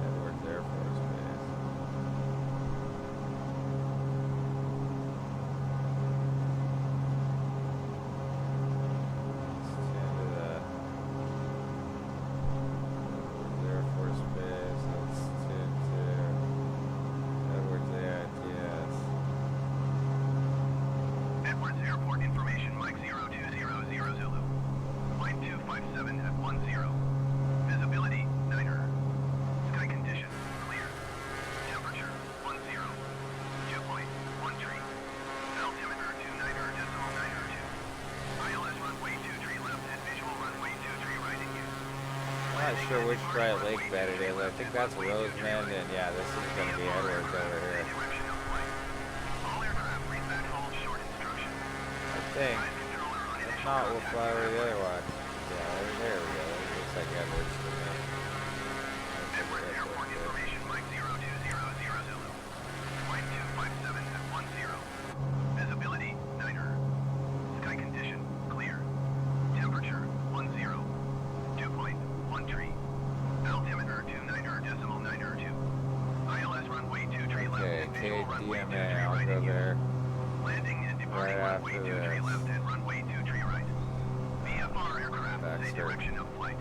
Edwards Air Force Base. Air Force Base. Let's tune to Edwards AITS.
Edwards Airport information, Mike 0200 Zulu. Flight 257 at 10. Visibility, Niner. Sky condition, clear. Temperature, 10. Dew point, 13. Altimeter, 29.902. ILS runway 23 left and visual runway 23 right in use.
I'm not sure which dry lake bed it is. I think that's Roseman, and yeah, this is going to be Edwards over here.
Direction of flight. All aircraft read back hold short instruction.
I think. If not, we'll fly over the other one. Yeah, there we go. It looks like Edwards to me.
Edwards Airport information, Mike 0200 Zulu. Flight 257 at 10. Visibility, Niner. Sky condition, clear. Temperature, 10. Dew point, 13. Altimeter, 29.902. ILS runway 23 left
Okay,
and visual runway 23
KDMA, I'll
right
go
in use.
there.
Landing and departing
Right
runway
after
23
this.
left and runway 23 right. VFR aircraft, say
Baxter.
direction of flight.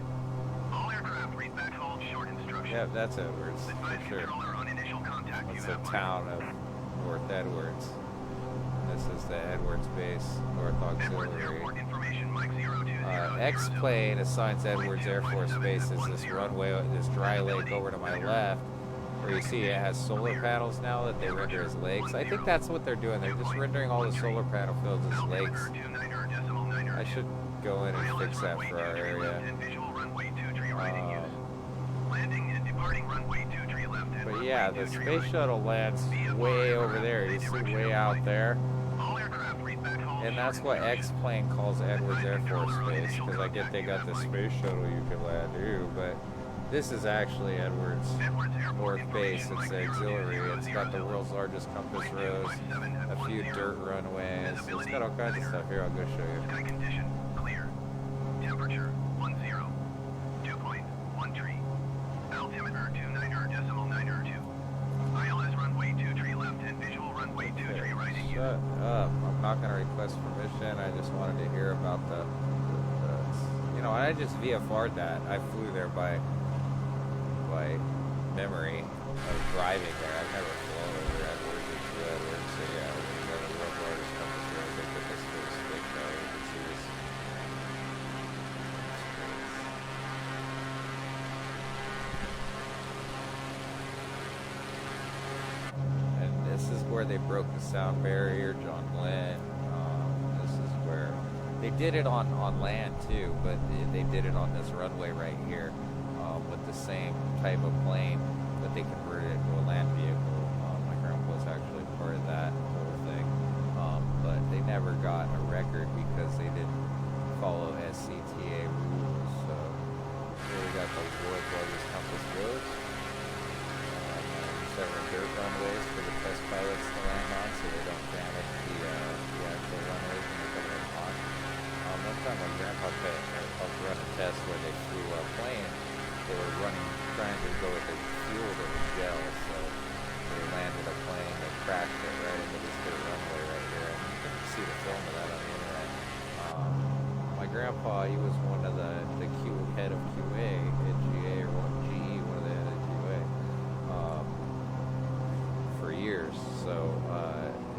All aircraft read back hold short instruction.
Yep, that's Edwards,
Advise
for sure.
controller on initial contact.
It's
You
the
have
town of North Edwards. This is the Edwards base, North
Edwards
Auxiliary.
Airport information, Mike 0200
X-Plane assigns Edwards Air Force Base as this runway, this dry lake over to my left, where you see it has solar panels now that they render as lakes. I think that's what they're doing. They're just rendering all the solar panel fields as lakes. I should go in and fix that for our area.
Landing and departing runway 23 left and
But yeah, the space shuttle lands way over there. You see way out there.
All aircraft read back hold
And that's what X-Plane calls Edwards Air Force Base, because I get they got the space shuttle you can land too, but this is actually Edwards North Base. It's the auxiliary. It's got the world's largest compass rose, a few dirt runways. It's got all kinds of stuff here. I'll go show you.
Sky condition, clear. Temperature, 10. Dew point, 13. Altimeter, 29.902. ILS runway 23 left and visual runway 23 right in use.
Shut up. I'm not going to request permission. I just wanted to hear about the you know, I just VFR'd that. I flew there by memory of driving there. I've never flown over Edwards or to Edwards, so yeah, we're going to the world's largest compass rose. They put this to the stick there. You can see this. And this is where they broke the sound barrier, John Glenn. This is where They did it on land too, but they did it on this runway right here with the same type of plane, but they converted it to a land vehicle. My grandpa was actually part of that whole thing, but they never got a record because they didn't follow SCTA rules. So here we got the world's largest compass road. Several dirt runways for the test pilots to land on so they don't damage the actual runways when they put them on. One time my grandpa helped run a test where they flew a plane. They were trying to go with the fuel that was gel, so they landed a plane, they crashed it right into this dirt runway right here. And you can see the film of that on the internet. My grandpa, he was one of the head of QA at GA or GE, one of the head of QA. For years. So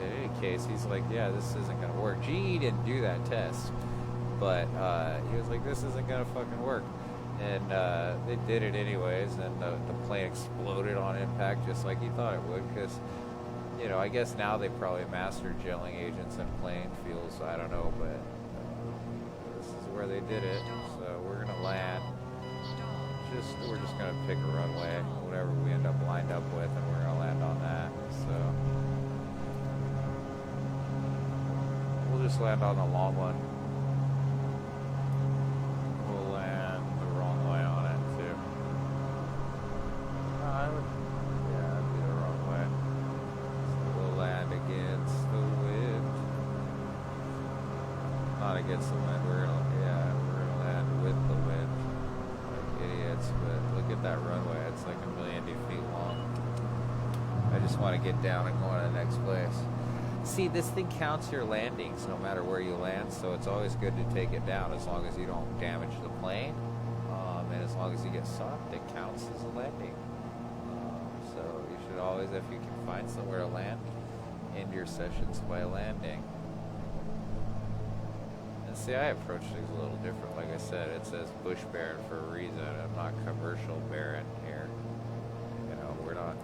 in any case, he's like, yeah, this isn't gonna work. GE didn't do that test, but he was like, this isn't gonna fucking work. And they did it anyways, and the plane exploded on impact just like he thought it would, because you know, I guess now they probably mastered gelling agents in plane fuels, I don't know, but this is where they did it. So we're gonna land. We're just gonna pick a runway, whatever we end up lined up with, and we're gonna land on that. So we'll just land on the long one. We'll land the wrong way on it too. That'd be the wrong way. So we'll land against the wind. Not against the wind. We're gonna land with the wind. Idiots, but look at that runway. It's like 1,000,000 feet long. I just want to get down and go to the next place. See, this thing counts your landings no matter where you land, so it's always good to take it down as long as you don't damage the plane, and as long as you get sucked, it counts as a landing. So you should always, if you can find somewhere to land, end your sessions by landing. See, I approach things a little different. Like I said, it says Bush Baron for a reason. I'm not commercial Baron here. You know, we're not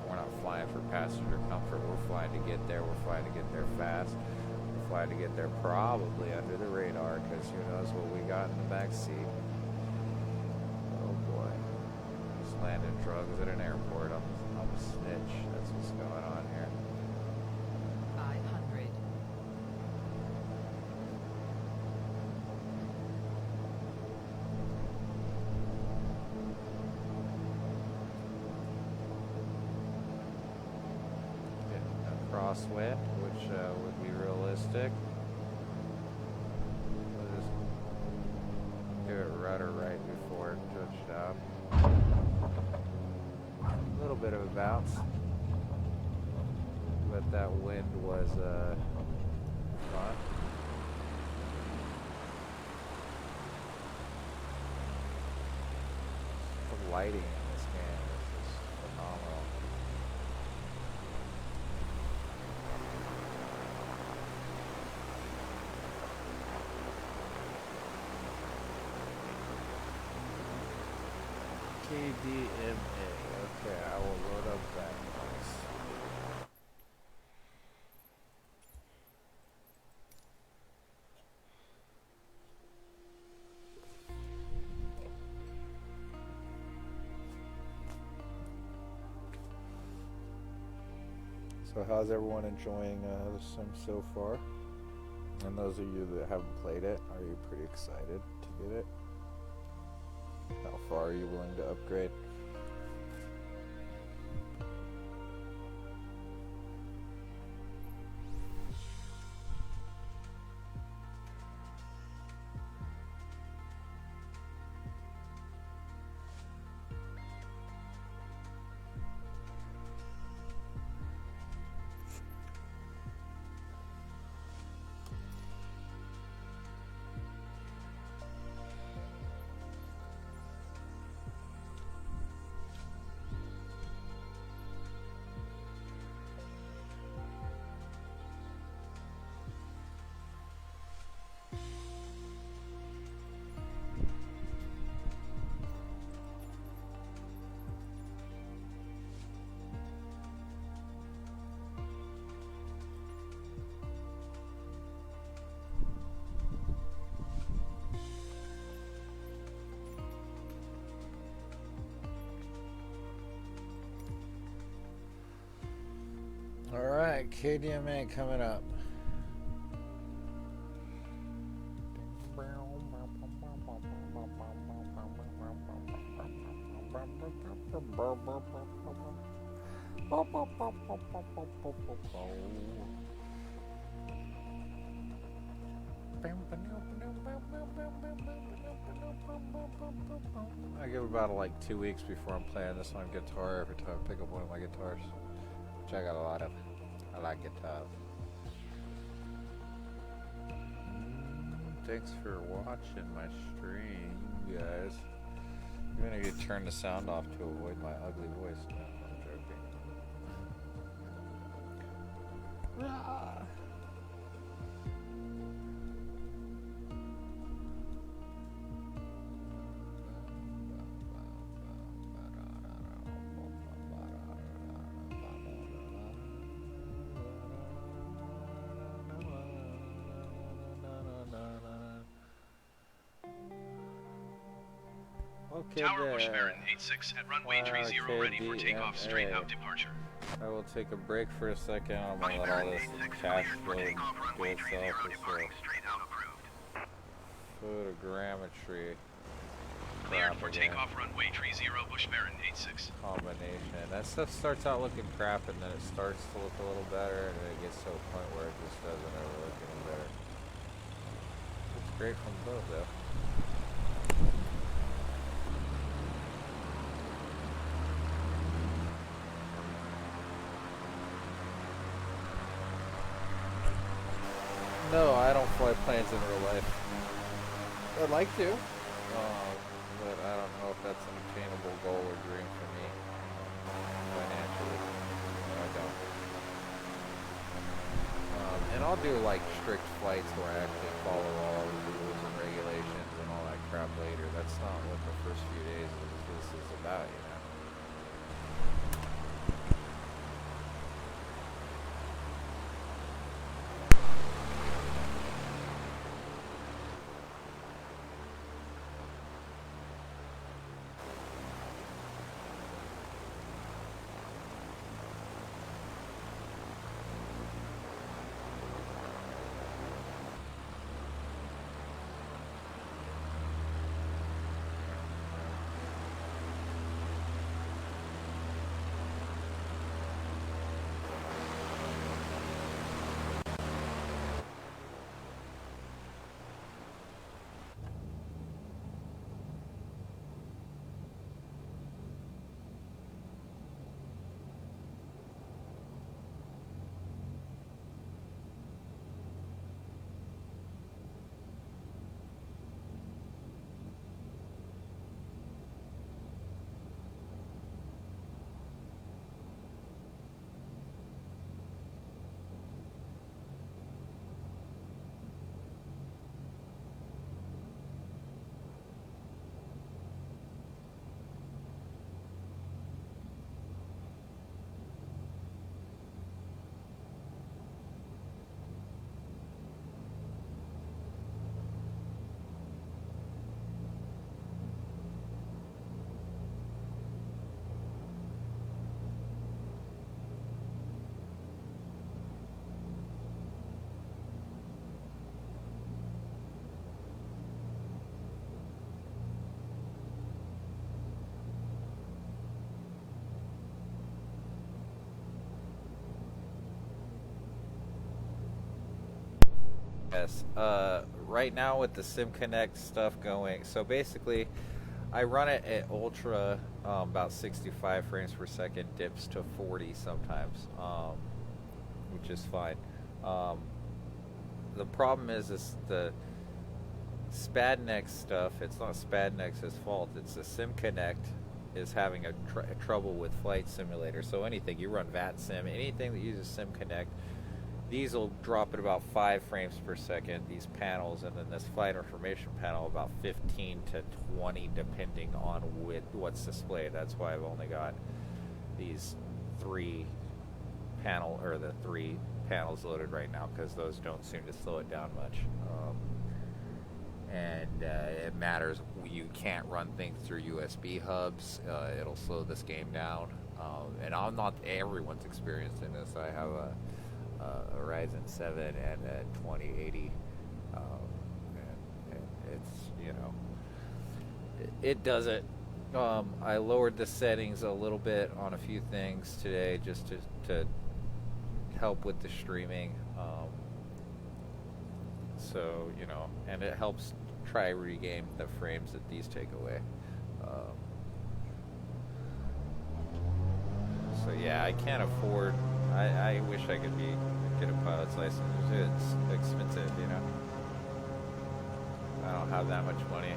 flying for passenger comfort. We're flying to get there. We're flying to get there fast. We're flying to get there probably under the radar, because who knows what we got in the back seat. Oh boy, just landed drugs at an airport. I'm a snitch. That's what's going on here.
500.
Crosswind, which would be realistic. We'll just do it rudder right before touchdown. A little bit of a bounce, but that wind was fun. The lighting in this game is just phenomenal. KDMA. Okay, I will load up that place. So how's everyone enjoying the sim so far? And those of you that haven't played it, are you pretty excited to get it? How far are you willing to upgrade? Alright, KDMA coming up. I give about like 2 weeks before I'm playing this on guitar every time I pick up one of my guitars, which I got a lot of. I like guitars. Thanks for watching my stream, you guys. I'm gonna get turn the sound off to avoid my ugly voice. No, I'm joking. Ah. Okay,
Tower Bushmarin 86 at runway 30 ready for takeoff straight out departure.
I will take a break for a second. I'm gonna let all this cash flow do itself. Photogrammetry.
Cleared for takeoff runway 30 Bushmarin 86.
Combination. That stuff starts out looking crap and then it starts to look a little better and then it gets to a point where it just doesn't ever look any better. It's great from both though. No, I don't fly planes in real life. I'd like to, but I don't know if that's an attainable goal or dream for me financially. No, I don't. And I'll do like strict flights where I actually follow all the rules and regulations and all that crap later. That's not what the first few days of this is about, you know. Yes. Right now with the Simconnect stuff going, so basically, I run it at ultra, about 65 frames per second, dips to 40 sometimes, which is fine. The problem is the Spadnex stuff. It's not Spadnex's fault. It's the Simconnect is having a trouble with Flight Simulator. So anything you run VATSIM, anything that uses Simconnect. These will drop at about 5 frames per second, these panels, and then this flight information panel about 15 to 20 depending on what's displayed. That's why I've only got these 3 panels loaded right now, because those don't seem to slow it down much. It matters. You can't run things through USB hubs. It'll slow this game down. And I'm not everyone's experiencing this. I have a Ryzen 7 and a 2080, and it's, you know, it does it. I lowered the settings a little bit on a few things today just to help with the streaming. So, you know, and it helps try regain the frames that these take away. So yeah, I can't afford. I wish I could get a pilot's license. It's expensive, you know. I don't have that much money.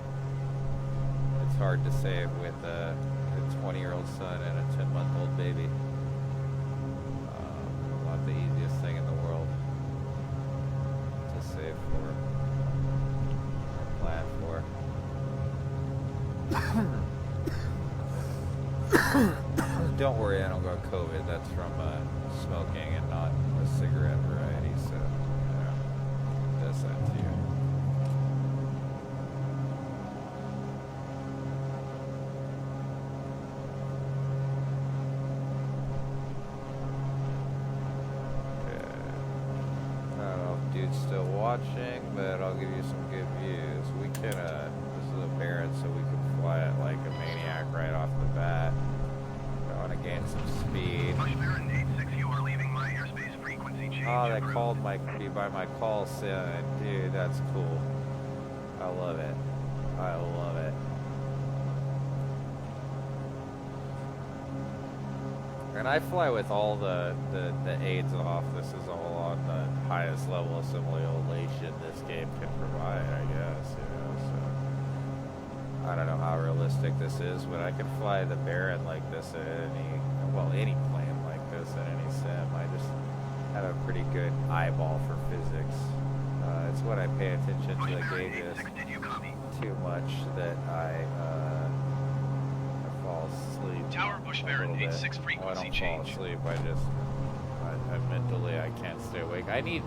It's hard to save with a 20-year-old son and a 10-month-old baby. Not the easiest thing in the world to save for or plan for. Don't worry, I don't got COVID. That's from smoking and not a cigarette variety. So, yeah, that's that to you. Dude's still watching, but I'll give you some good views. We can, this is a Baron, so we can fly it like a maniac right off the bat. I want to gain some speed.
Baron 86, you are leaving my airspace frequency change.
Oh, they called me by my call sign. Dude, that's cool. I love it. I love it. And I fly with all the aids off. This is all on the highest level of simulation this game can provide, I guess, you know, so I don't know how realistic this is, but I can fly the Baron like this at any plane like this at any sim. I just have a pretty good eyeball for physics. It's when I pay attention to the gauges too much that I fall asleep.
Tower Bushbaron 86 frequency change.
I don't fall asleep. I mentally, I can't stay awake. I need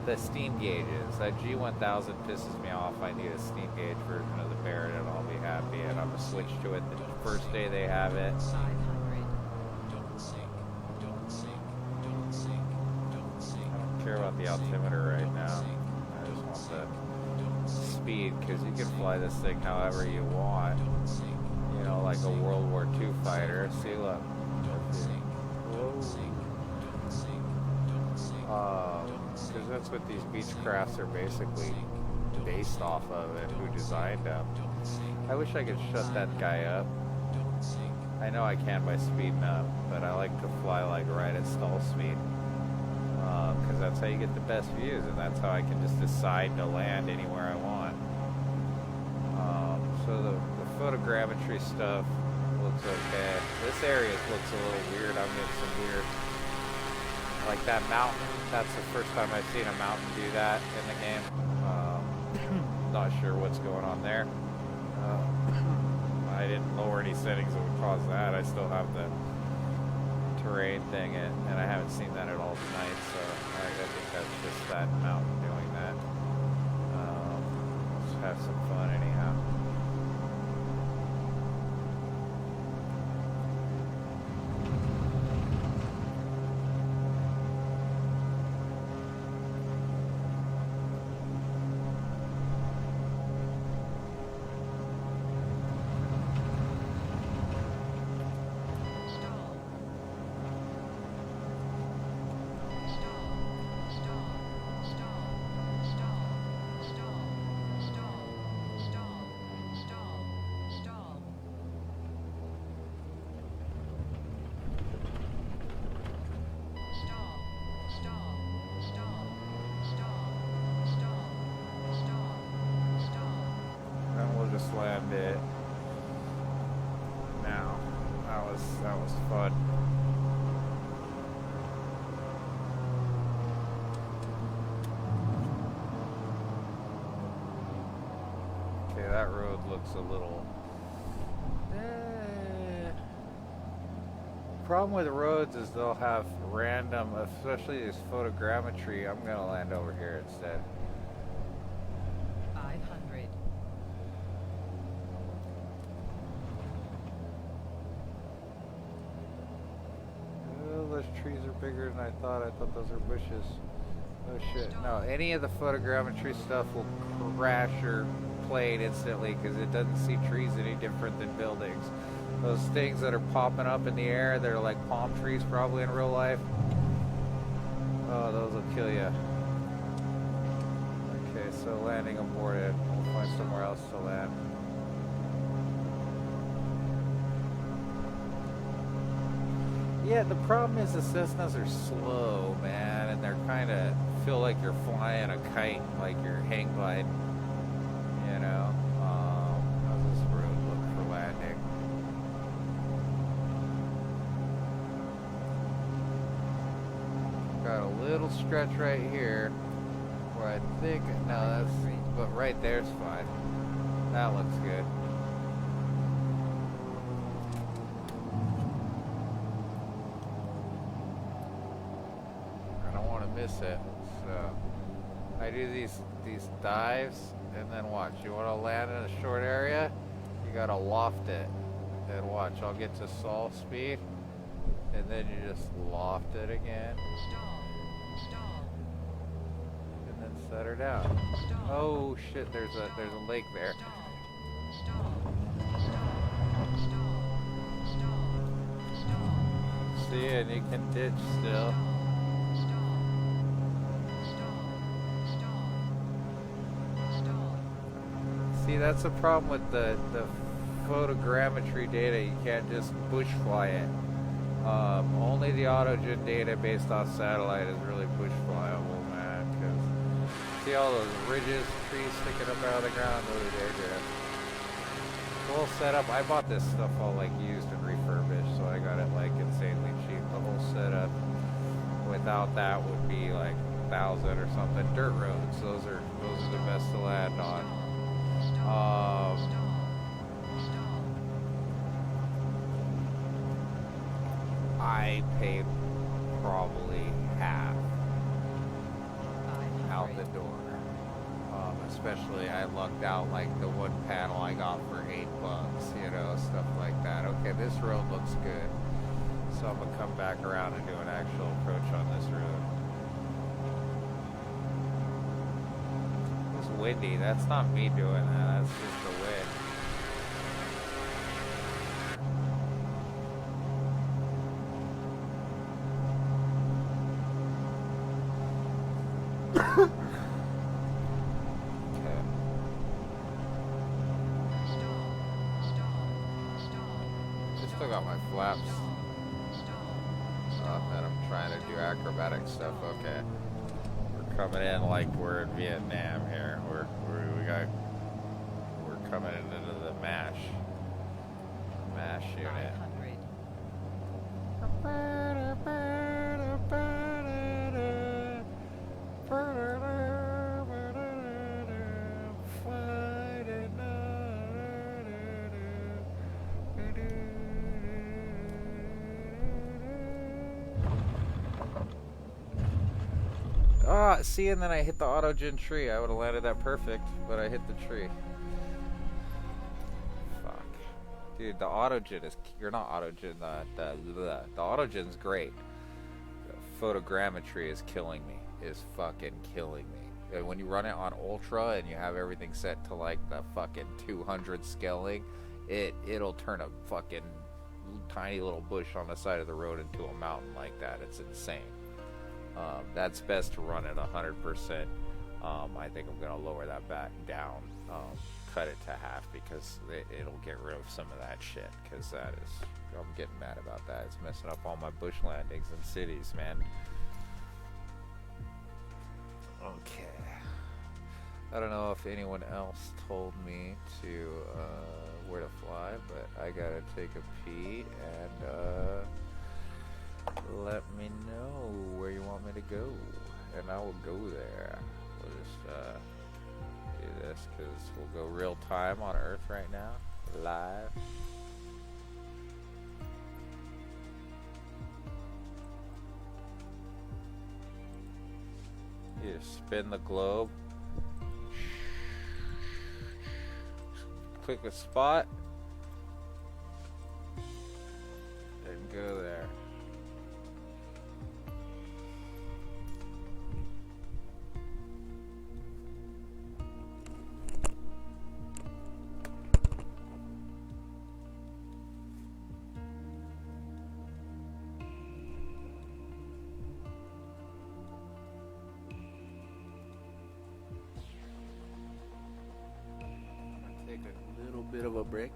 the steam gauges. That G1000 pisses me off. I need a steam gauge version of the Baron and I'll be happy. And I'm going to switch to it the first day they have it.
500.
Don't sink. Don't sink. Don't sink. Don't sink.
I don't care about the altimeter right now. I just want the speed, because you can fly this thing however you want. You know, like a World War II fighter. See, look. Because that's what these Beechcrafts are basically based off of and who designed them. I wish I could shut that guy up. I know I can by speeding up, but I like to fly like right at stall speed. Because that's how you get the best views, and that's how I can just decide to land anywhere I want. So the photogrammetry stuff looks okay. This area looks a little weird. I'm getting some weird, like that mountain. That's the first time I've seen a mountain do that in the game. Not sure what's going on there. I didn't lower any settings that would cause that. I still have the terrain thing, and I haven't seen that at all tonight, so I think that's just that mountain doing that. Let's have some fun anyhow. Just land it now. That was fun. Okay, that road looks a little problem with roads is they'll have random, especially this photogrammetry. I'm gonna land over here instead.
500.
bigger than I thought. I thought those were bushes. Oh shit. No, any of the photogrammetry stuff will crash or play it instantly because it doesn't see trees any different than buildings. Those things that are popping up in the air, they're like palm trees probably in real life. Oh, those will kill you. Okay, so landing aborted. We'll find somewhere else to land. Yeah, the problem is the Cessnas are slow, man, and they're kind of feel like you're flying a kite, like you're hang gliding. You know, how's this road look for landing? Got a little stretch right here where I think no, that's but right there's fine. That looks good. Miss it. So I do these dives and then watch. You want to land in a short area, you gotta loft it. And watch, I'll get to stall speed and then you just loft it again.
Stall.
And then set her down. Oh shit, there's a lake there. See, and you can ditch still. See, that's the problem with the photogrammetry data. You can't just bush fly it. Only the autogen data based off satellite is really bush flyable, man. Because see all those ridges, trees sticking up out of the ground? Those are dangerous. Full setup. I bought this stuff all like used and refurbished, so I got it like insanely cheap. The whole setup without that would be like 1,000 or something. Dirt roads. Those are the best to land on. I paid probably half out the door. Especially I lucked out like the one panel I got for $8, you know, stuff like that. Okay, this road looks good. So I'm gonna come back around and do an actual approach on this road. It's windy. That's not me doing that. That's just the wind. Still got my flaps and I'm trying to do acrobatic stuff. Okay, we're coming in like we're in Vietnam here. We're coming into the MASH unit. 500. See, and then I hit the autogen tree. I would have landed that perfect, but I hit the tree. Fuck. Dude, the autogen is... You're not autogen. The autogen's great. The photogrammetry is killing me. Is fucking killing me. And when you run it on ultra and you have everything set to like the fucking 200 scaling, it'll turn a fucking tiny little bush on the side of the road into a mountain like that. It's insane. That's best to run at 100%. I think I'm gonna lower that back down, cut it to half because it'll get rid of some of that shit. Because that is, I'm getting mad about that. It's messing up all my bush landings in cities, man. Okay. I don't know if anyone else told me to where to fly, but I gotta take a pee and let me know where you want me to go, and I will go there. We'll just do this because we'll go real time on Earth right now, live. You just spin the globe, click a spot, and go there.
bit of a break.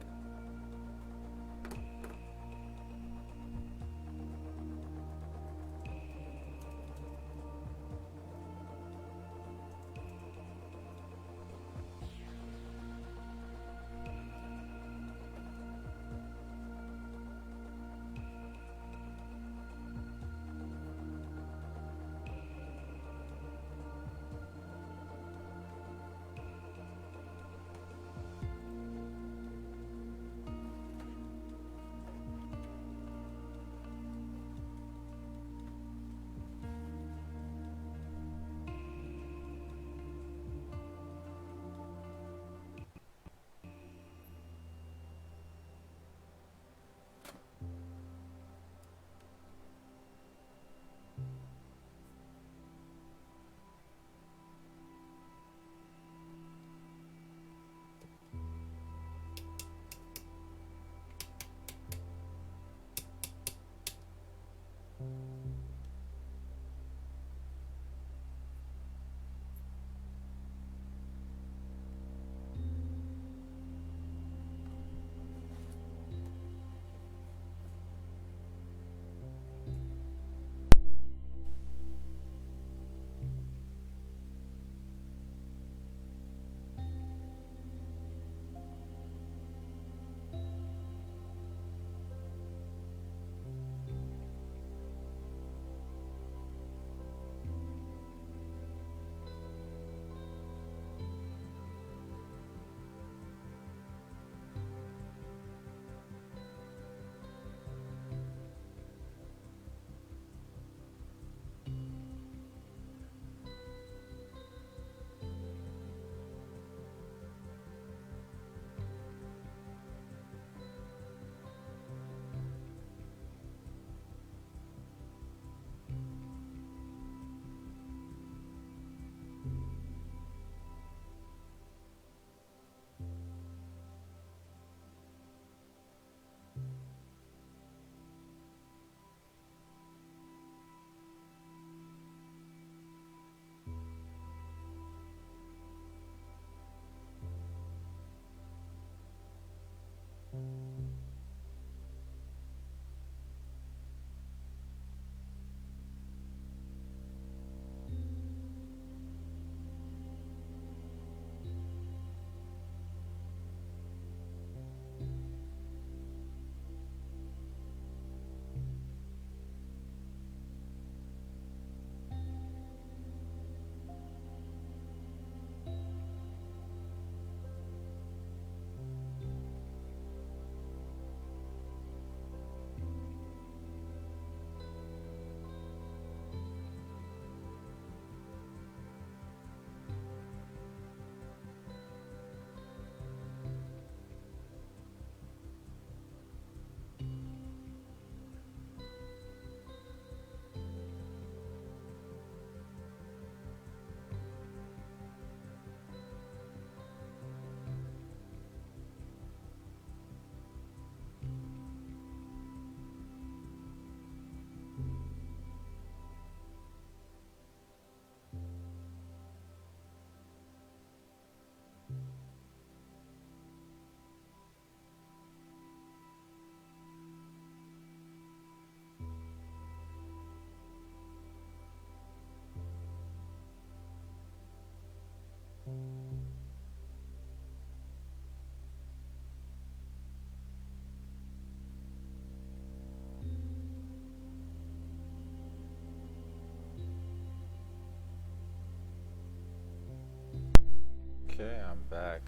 Okay, I'm back.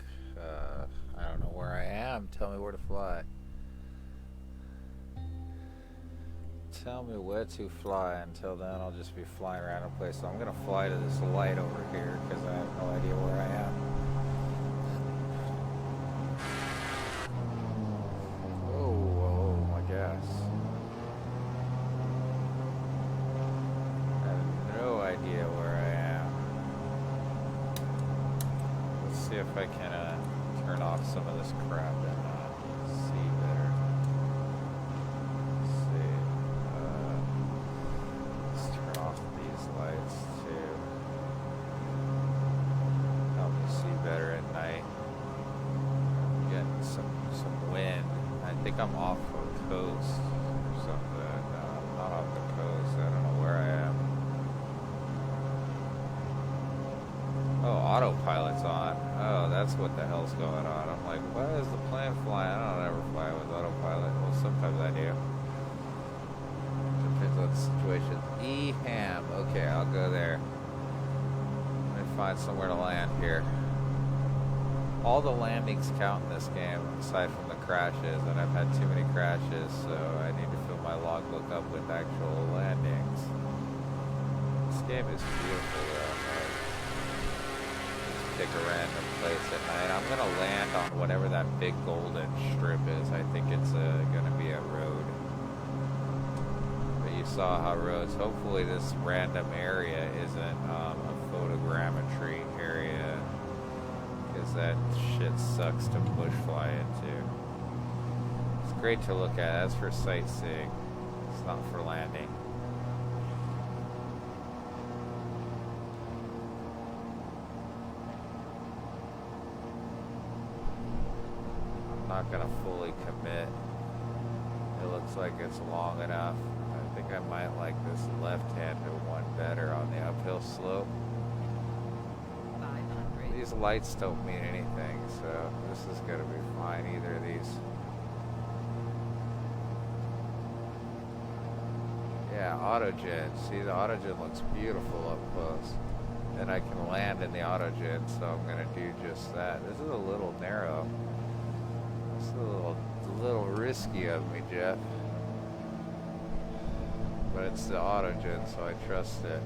I don't know where I am. Tell me where to fly. Tell me where to fly. Until then, I'll just be flying around a place. So I'm gonna fly to this light over here because I have no idea where I am. Oh my gosh. I have no idea where I am. Let's see if I can turn off some of this crap and see better. Let's see. Let's turn off these lights too. Help me see better at night. I'm getting some I'm off the coast or something. No, I'm not off the coast. I don't know where I am. Oh, autopilot's on. Oh, that's what the hell's going on. I'm like, why is the plane flying? I don't ever fly with autopilot. Well, sometimes I do. Depends on the situation. E-ham. Okay, I'll go there. Let me find somewhere to land here. All the landings count in this game, aside from the crashes, and I've had too many crashes, so I need to fill my logbook up with actual landings. This game is beautiful, though. Pick a random place at night. I'm gonna land on whatever that big golden strip is. I think it's gonna be a road. But you saw how roads. Hopefully, this random area isn't a photogrammetry area, because that shit sucks to bush fly into. It's great to look at. That's for sightseeing. It's not for landing. Not gonna fully commit. It looks like it's long enough. I think I might like this left-handed one better on the uphill slope.
500.
These lights don't mean anything, so this is gonna be fine. Either of these. Yeah, autogen. See, the autogen looks beautiful up close. And I can land in the autogen, so I'm gonna do just that. This is a little narrow. It's a little risky of me, Jeff. But it's the autogen, so I trust it.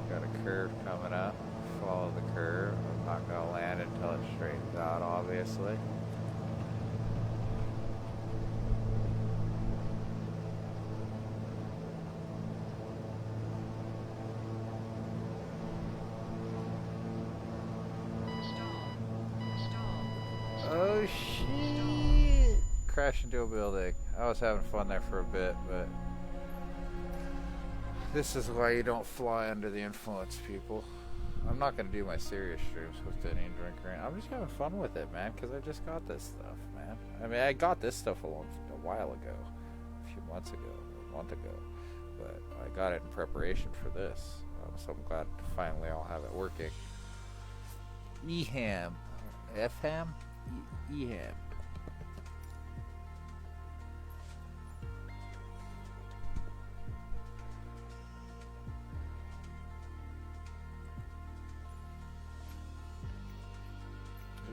Got a curve coming up. Follow the curve. I'm not going to land until it straightens out, obviously. Oh shit! Crashed into a building. I was having fun there for a bit, but this is why you don't fly under the influence, people. I'm not gonna do my serious streams with Denny and Drinker. I'm just having fun with it, man, because I just got this stuff, man. I mean, I got this stuff a while ago, a few months ago, a month ago, but I got it in preparation for this. So I'm glad to finally I'll have it working. E-ham, F-ham. E-ham.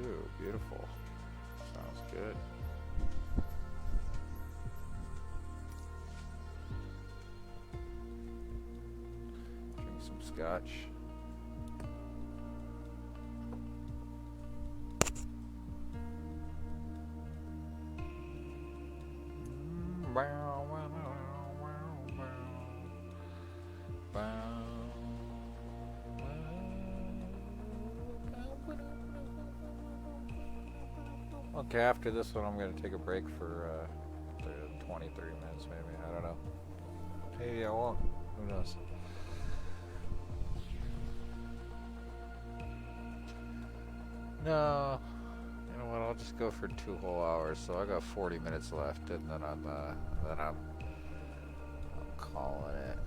Ooh, beautiful. Sounds good. Drink some scotch. Okay, after this one, I'm going to take a break for 23 minutes, maybe. I don't know. Maybe I won't. Who knows? No. You know what? I'll just go for 2 whole hours. So I got 40 minutes left, and then I'm calling it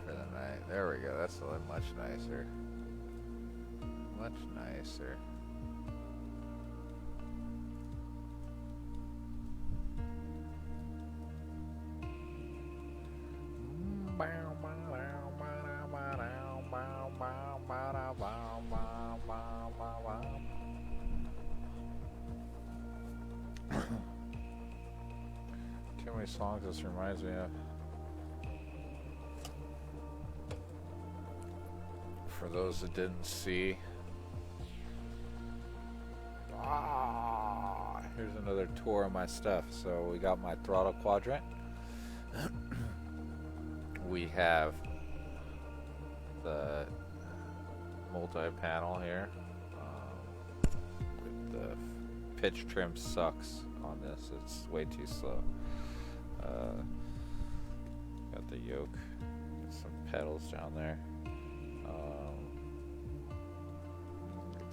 for the night. There we go. That's much nicer. Much nicer. Too many songs this reminds me of. For those that didn't see, here's another tour of my stuff. So we got my throttle quadrant. We have the multi-panel here. The pitch trim sucks on this. It's way too slow. Got the yoke. Some pedals down there.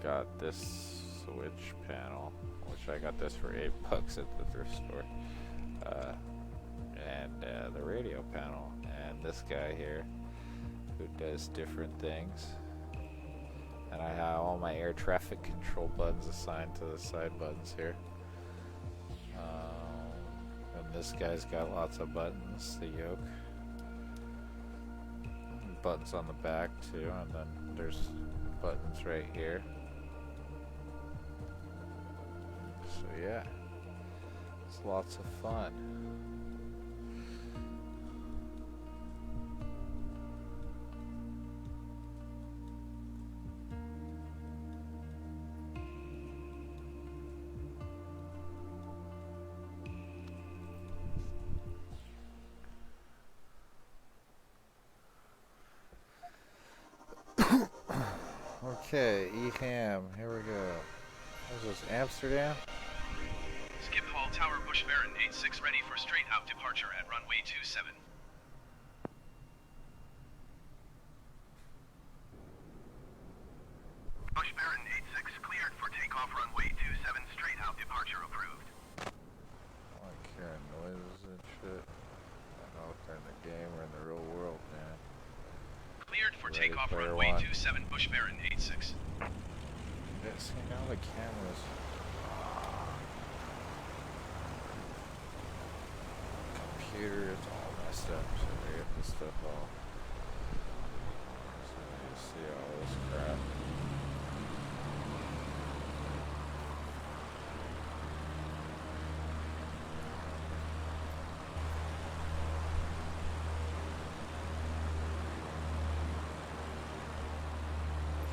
Got this switch panel, which I got this for $8 at the thrift store. And the radio panel, and this guy here who does different things. And I have all my air traffic control buttons assigned to the side buttons here. And this guy's got lots of buttons, the yoke. Buttons on the back too, and then there's buttons right here. So yeah, it's lots of fun. Okay, EHAM, here we go. What is this, Amsterdam?
Skip Hall Tower Bush Baron 86 ready for straight out departure at runway 27. Bush Baron 86 cleared for takeoff runway 27 straight out departure approved.
I like hearing noises and shit. I don't know if they're in the game or in the real world, man.
Cleared for
Ready,
takeoff
player
runway
one.
27 Bush Baron 86.
Yeah, see, now the cameras. Computer, it's all messed up, so they get this stuff all. So you see all this crap.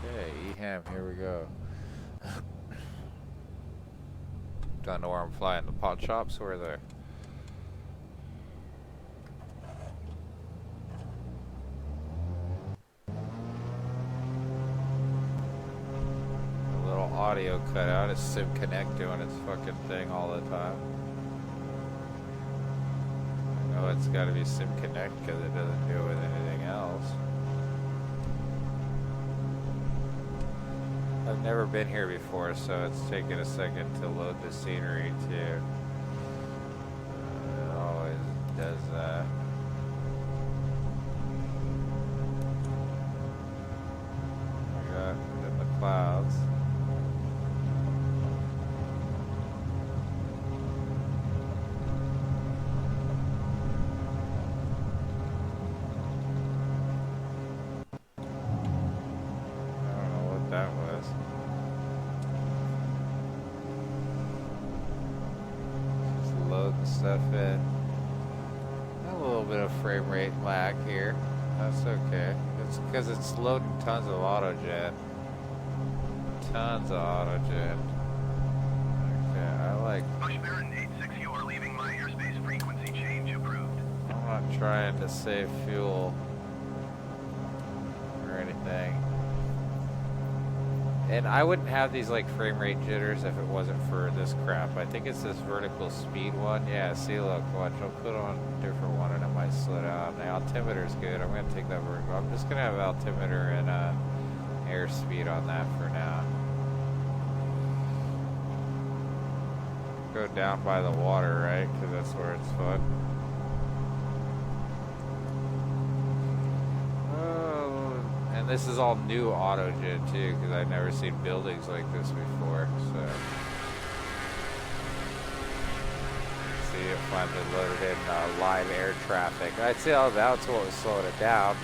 Okay, EHAM, here we go. Don't know where I'm flying. The pot shops or the little audio cutout. It's Simconnect doing its fucking thing all the time. I know it's got to be Simconnect because it doesn't do it with anything else. I've never been here before, so it's taking a second to load the scenery too. It always does that. We got in the clouds. I don't know what that was. Just loading stuff in. A little bit of frame rate lag here. That's okay. It's because it's loading tons of autogen. Tons of autogen. Okay, I like.
Bush Baron 86, you are leaving my airspace frequency change approved.
I'm not trying to save fuel or anything. And I wouldn't have these like frame rate jitters if it wasn't for this crap. I think it's this vertical speed one. Yeah, see, look, watch. I'll put on a different one and it might slow down. The altimeter's good. I'm going to take that vertical. I'm just going to have altimeter and airspeed on that for now. Go down by the water, right? Because that's where it's fun. And this is all new autogen too, because I've never seen buildings like this before. So, see, it finally loaded in live air traffic. I'd say, oh, that's what was slowing it down.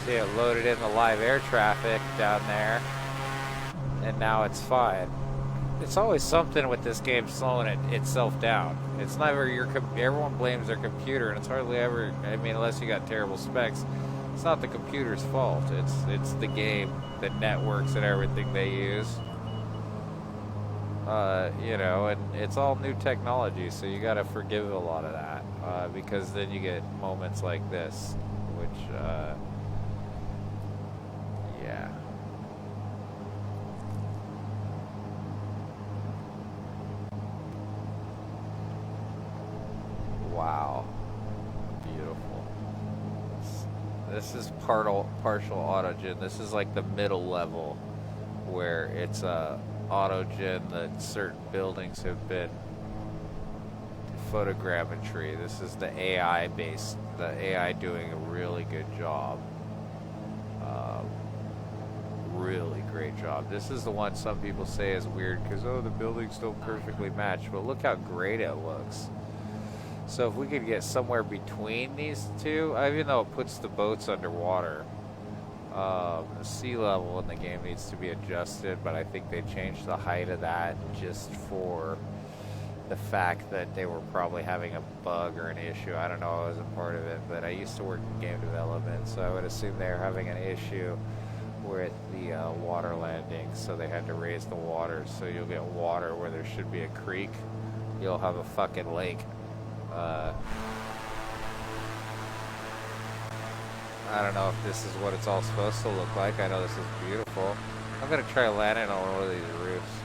See, it loaded in the live air traffic down there, and now it's fine. It's always something with this game slowing itself down. It's never everyone blames their computer, and it's hardly ever. I mean, unless you got terrible specs. It's not the computer's fault. It's the game, the networks, and everything they use. You know, and it's all new technology, so you got to forgive a lot of that because then you get moments like this, which, yeah. Wow, beautiful. This is partial autogen. This is like the middle level where it's autogen that certain buildings have been photogrammetry. This is the AI based, the AI doing a really good job. Really great job. This is the one some people say is weird because, oh, the buildings don't perfectly match, but look how great it looks. So if we could get somewhere between these two, even though it puts the boats underwater, the sea level in the game needs to be adjusted, but I think they changed the height of that just for the fact that they were probably having a bug or an issue. I don't know, I wasn't part of it, but I used to work in game development, so I would assume they were having an issue with the water landing, so they had to raise the water, so you'll get water where there should be a creek. You'll have a fucking lake. I don't know if this is what it's all supposed to look like. I know this is beautiful. I'm gonna try landing on one of these roofs.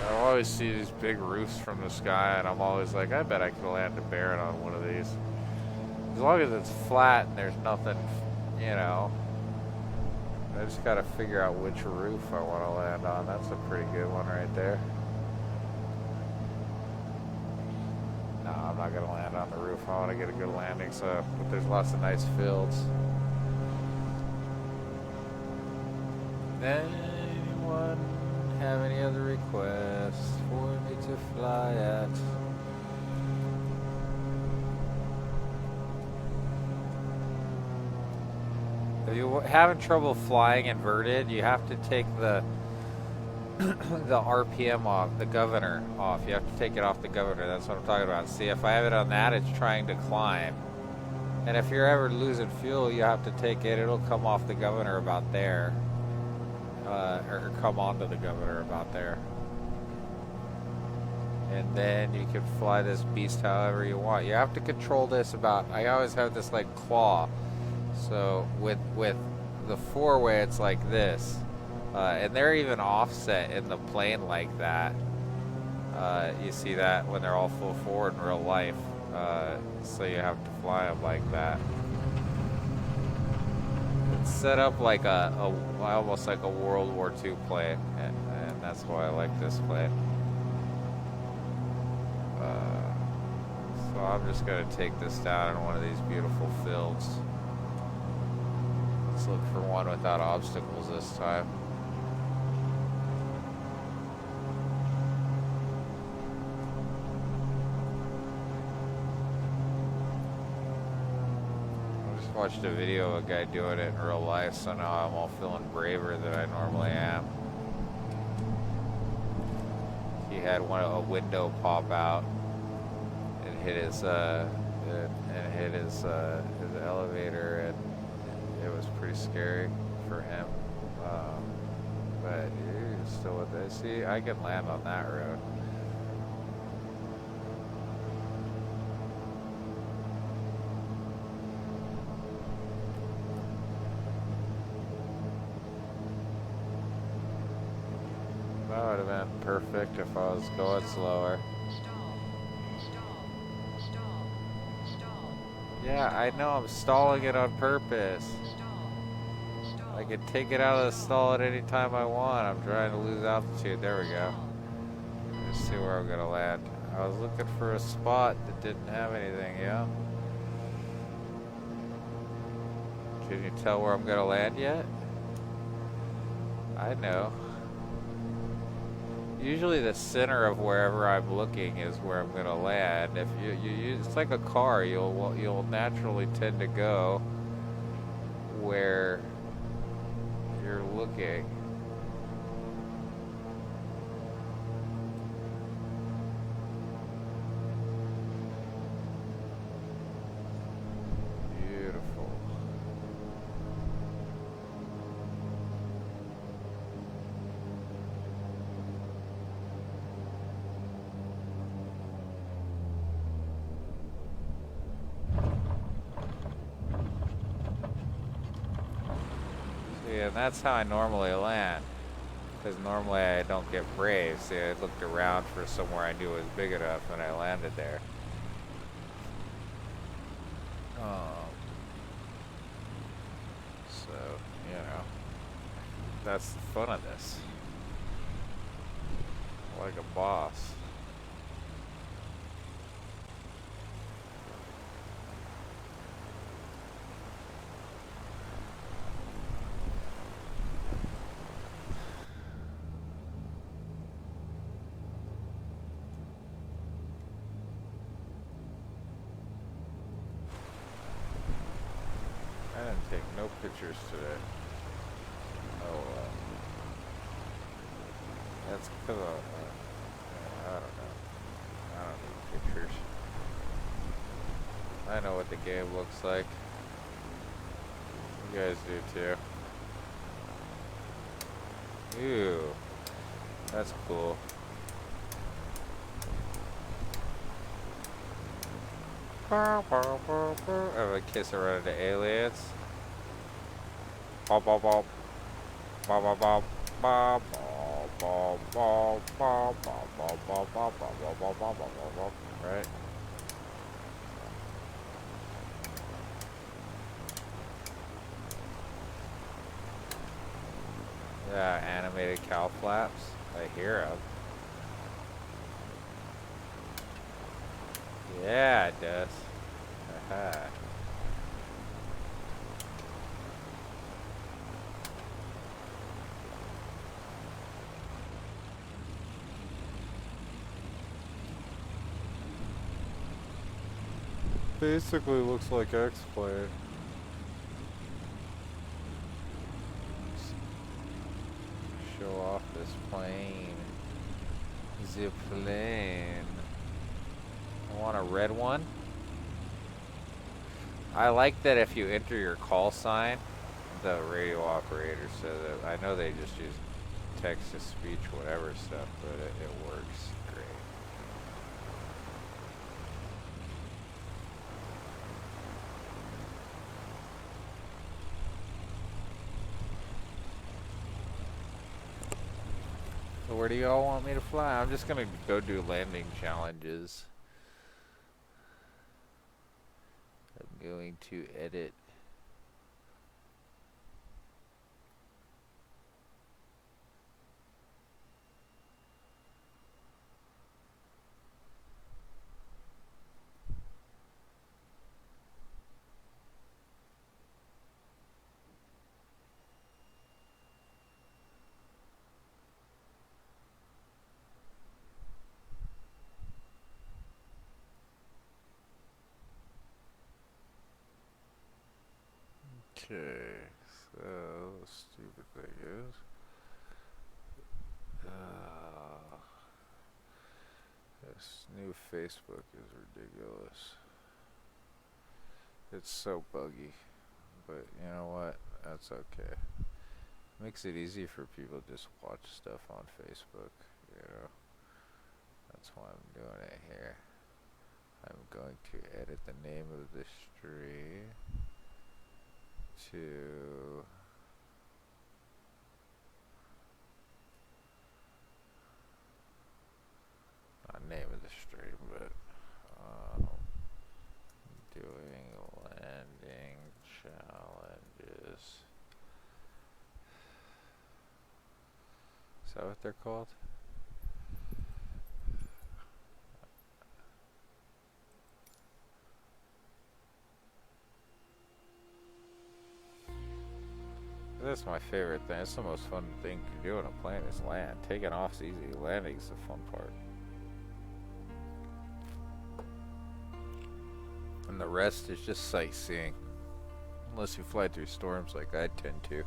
I always see these big roofs from the sky, and I'm always like, I bet I could land a Baron on one of these. As long as it's flat and there's nothing, you know. I just gotta figure out which roof I want to land on. That's a pretty good one right there. No, I'm not gonna land on the roof. I want to get a good landing, so but there's lots of nice fields. Anyone have any other requests for me to fly at? If you're having trouble flying inverted, you have to take the the RPM off, the governor off. You have to take it off the governor. That's what I'm talking about. See, if I have it on that, it's trying to climb. And if you're ever losing fuel, you have to take it. It'll come off the governor about there. Or come onto the governor about there. And then you can fly this beast however you want. You have to control this about... I always have this, like, claw. So, with the four-way, it's like this. And they're even offset in the plane like that. You see that when they're all full forward in real life. So you have to fly them like that. It's set up like almost like a World War II plane, and that's why I like this plane. So I'm just gonna take this down in one of these beautiful fields. Let's look for one without obstacles this time. Watched a video of a guy doing it in real life, so now I'm all feeling braver than I normally am. He had a window pop out and hit his his elevator, and it was pretty scary for him. But he's still with it. See, I can land on that road. That would have been perfect if I was going slower. Yeah, I know, I'm stalling it on purpose. I can take it out of the stall at any time I want. I'm trying to lose altitude. There we go. Let's see where I'm gonna land. I was looking for a spot that didn't have anything, yeah? Can you tell where I'm gonna land yet? I know. Usually the center of wherever I'm looking is where I'm gonna land. If you it's like a car. You'll naturally tend to go where you're looking. Beautiful. And that's how I normally land, because normally I don't get brave. See, I looked around for somewhere I knew was big enough and I landed there. So, you know. That's the fun of this. Like a boss. I didn't take no pictures today. Oh well. That's because I don't know. I don't need pictures. I know what the game looks like. You guys do too. Ew. That's cool. I'm gonna kiss around into aliens. Bop bop bop. Bop bop bop. Bop bop bop bop bop bop bop bop bop bop bop bop bop bop. Right? Yeah, animated cow flaps. I hear them. Yeah, it does. Aha. Basically looks like X-Plane. Show off this plane. The plane. I want a red one. I like that if you enter your call sign, the radio operator says that. I know they just use text to speech, whatever stuff, but it works great. So where do y'all want me to fly? I'm just gonna go do landing challenges. I'm going to edit. Okay, so the stupid thing is, this new Facebook is ridiculous. It's so buggy, but you know what? That's okay. Makes it easy for people to just watch stuff on Facebook, you know. That's why I'm doing it here. I'm going to edit the name of the stream to not name of the stream, but doing landing challenges. Is that what they're called? That's my favorite thing. It's the most fun thing to do on a plane is land. Taking off's easy. Landing's the fun part. And the rest is just sightseeing. Unless you fly through storms like I tend to.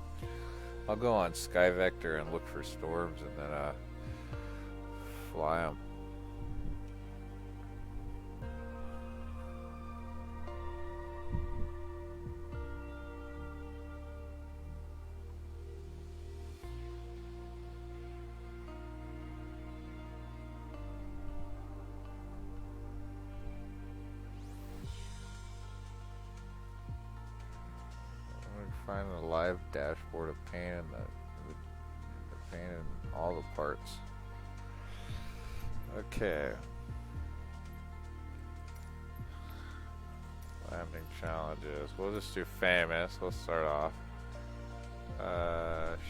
I'll go on SkyVector and look for storms and then fly them. Find the live dashboard of pain and the pain in all the parts. Okay. Landing challenges. We'll just do famous. Let's start off.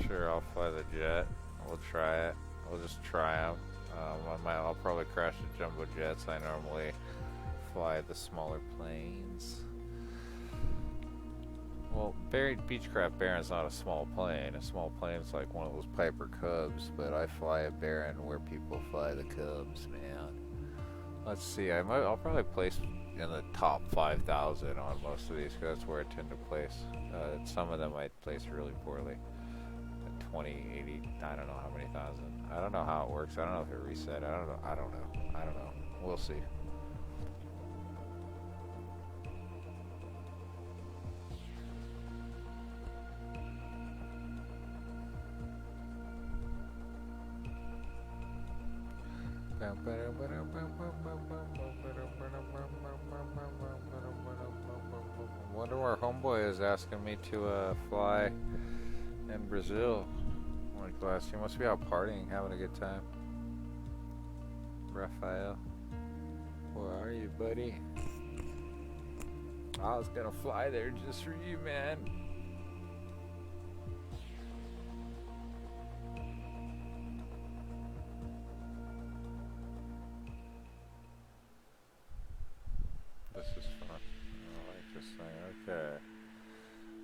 Sure, I'll fly the jet. We'll try it. We'll just try them. I'll probably crash the jumbo jets. I normally fly the smaller planes. Well, Beechcraft Baron's not a small plane. A small plane is like one of those Piper Cubs, but I fly a Baron where people fly the Cubs, man. Let's see. I'll probably place in the top 5,000 on most of these because that's where I tend to place. Some of them I place really poorly. 20, 80, I don't know how many thousand. I don't know how it works. I don't know if it reset. I don't know. We'll see. Wonder where homeboy is asking me to fly in Brazil. Like last year, must be out partying, having a good time. Raphael, where are you, buddy? I was gonna fly there just for you, man. This is fun. I like this thing. Okay.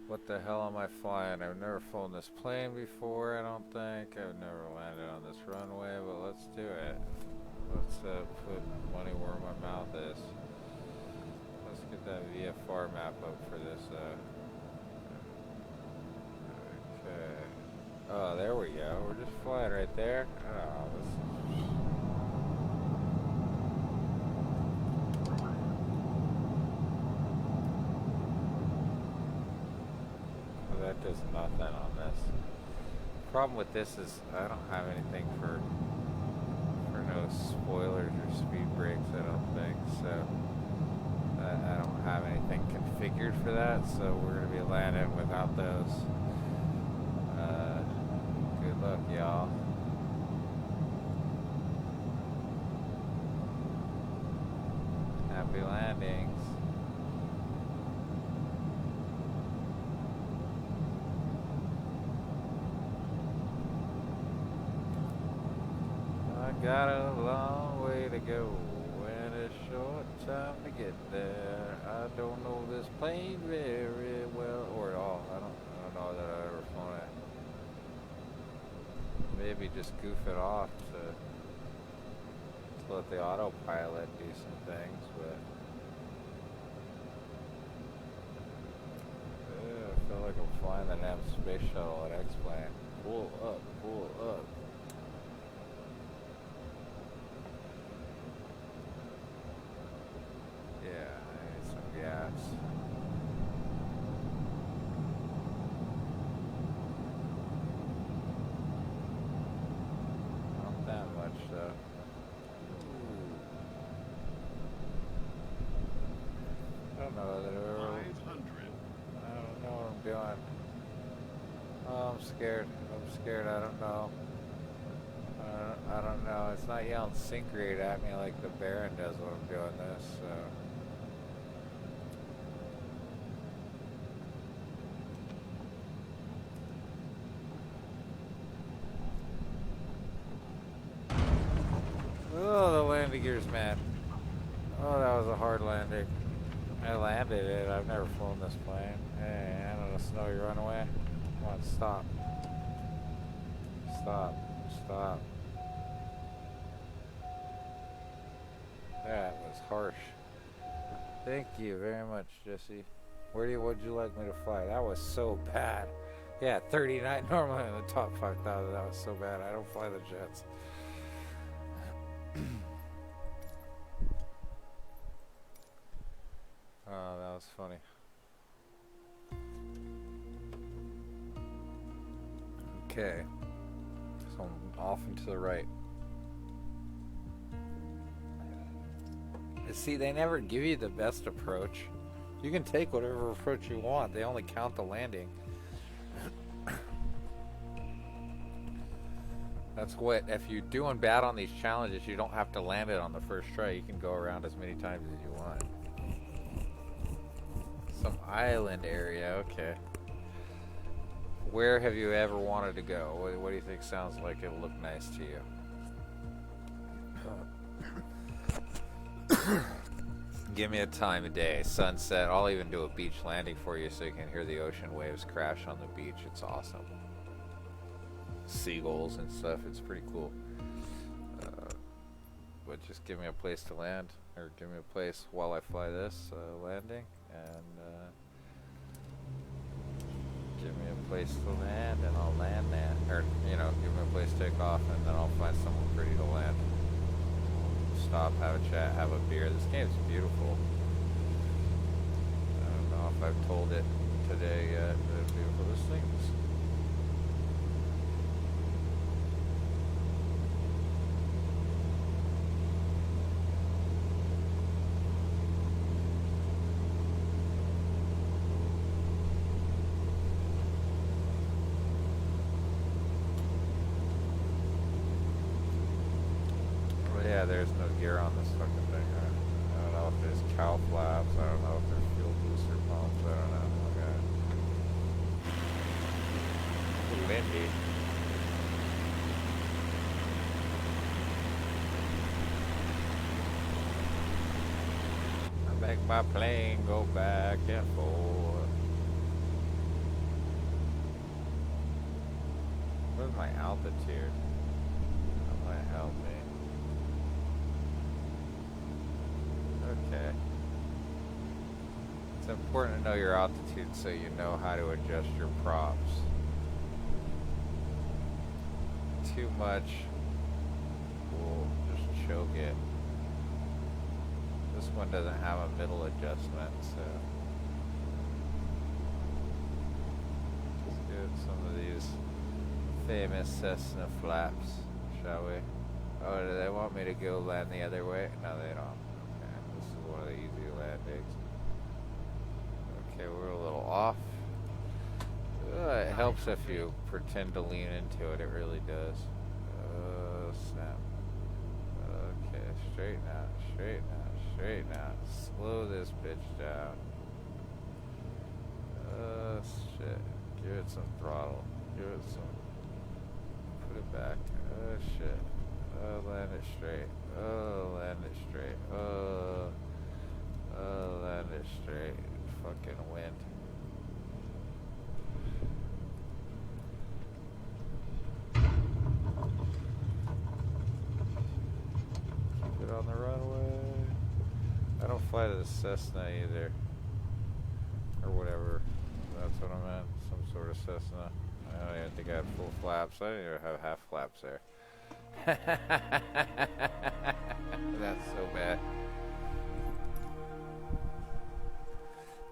What the hell am I flying? I've never flown this plane before, I don't think. I've never landed on this runway, but let's do it. Let's put money where my mouth is. Let's get that VFR map up for this. Okay. Oh, there we go. We're just flying right there. Oh, that does nothing on this. Problem with this is I don't have anything for no spoilers or speed brakes, I don't think, so I don't have anything configured for that, so we're going to be landing without those. Good luck, y'all. Happy landings. Got a long way to go and a short time to get there. I don't know this plane very well or at all. I don't know that I've ever flown it. Maybe just goof it off to let the autopilot do some things, but yeah, I feel like I'm flying the damn space shuttle at X-Plane. Pull up, pull up. Not that much though. I don't know that I don't know what I'm doing. Oh, I'm scared. I don't know. I don't know. It's not yelling sync rate at me like the Baron does when I'm doing this, so. Oh, the landing gear's mad. Oh, that was a hard landing. I landed it. I've never flown this plane. Hey, I don't know, snowy runaway. Come on, stop. Stop. Stop. That was harsh. Thank you very much, Jesse. Would you like me to fly? That was so bad. Yeah, 39 normally in the top 5,000. That was so bad. I don't fly the jets. Oh, that was funny. Okay. So I'm off and to the right. See, they never give you the best approach. You can take whatever approach you want. They only count the landing. That's what, if you're doing bad on these challenges, you don't have to land it on the first try. You can go around as many times as you want. Some island area, okay. Where have you ever wanted to go? What do you think sounds like it'll look nice to you? Give me a time of day, sunset. I'll even do a beach landing for you so you can hear the ocean waves crash on the beach. It's awesome. Seagulls and stuff. It's pretty cool. But just give me a place to land, or give me a place while I fly this landing, and give me a place to land, and I'll land that. Or, you know, give me a place to take off, and then I'll find somewhere pretty to land. Stop, have a chat, have a beer. This game's beautiful. I don't know if I've told it today yet, but it's beautiful. This thing's... Yeah, there's no gear on this fucking thing. I don't know if there's cow flaps. I don't know if there's fuel booster pumps. I don't know. Okay. Ooh, windy. I make my plane go back and forth. Where's my altitude? That might help me. Okay. It's important to know your altitude so you know how to adjust your props. Too much will just choke it. This one doesn't have a middle adjustment, so let's get some of these famous Cessna flaps, shall we? Oh, do they want me to go land the other way? No, they don't. This is one of the easy landings. Okay, we're a little off. It helps if you pretend to lean into it. It really does. Snap. Okay, straighten out, straighten out, straighten out. Slow this bitch down. Shit. Give it some throttle. Give it some... Put it back. Oh, shit. Oh, land it straight. Oh, land it straight. Oh, land it straight. Fucking wind. Keep it on the runway. I don't fly the Cessna either. Or whatever. That's what I meant. Some sort of Cessna. I don't even think I had full flaps. I didn't even have half flaps there. That's so bad.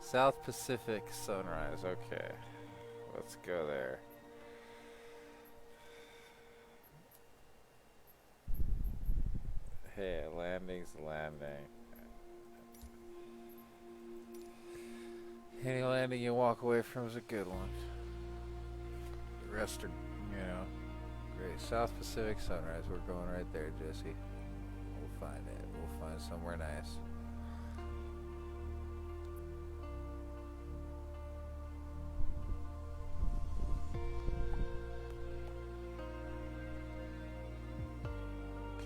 South Pacific sunrise. Okay, let's go there. Hey, landing's landing. Any landing you walk away from is a good one. The rest are, you know. Great. South Pacific sunrise. We're going right there, Jesse. We'll find it. We'll find somewhere nice.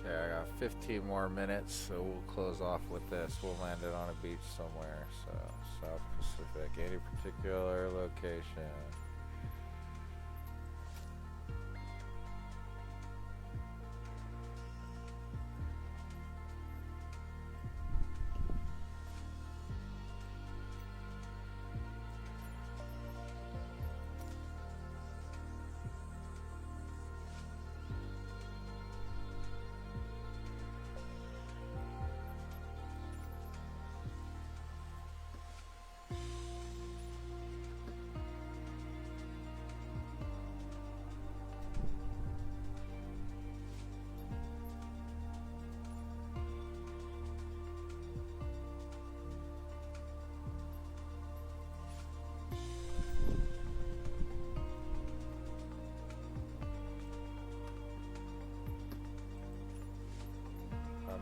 Okay, I got 15 more minutes, so we'll close off with this. We'll land it on a beach somewhere. So, South Pacific. Any particular location?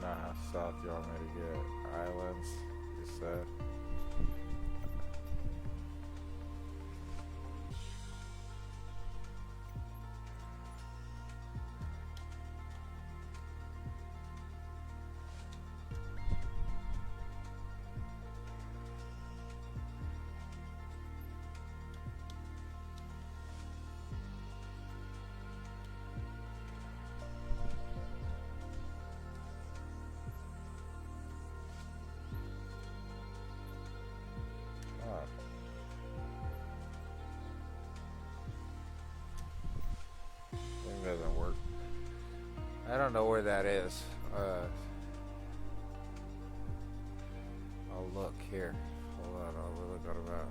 How south you want me to get? Islands, you said? don't know where that is. I'll look here. Hold on, I'll look on a map.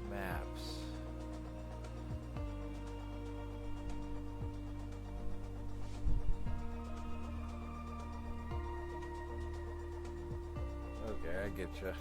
Maps. Okay, I get you.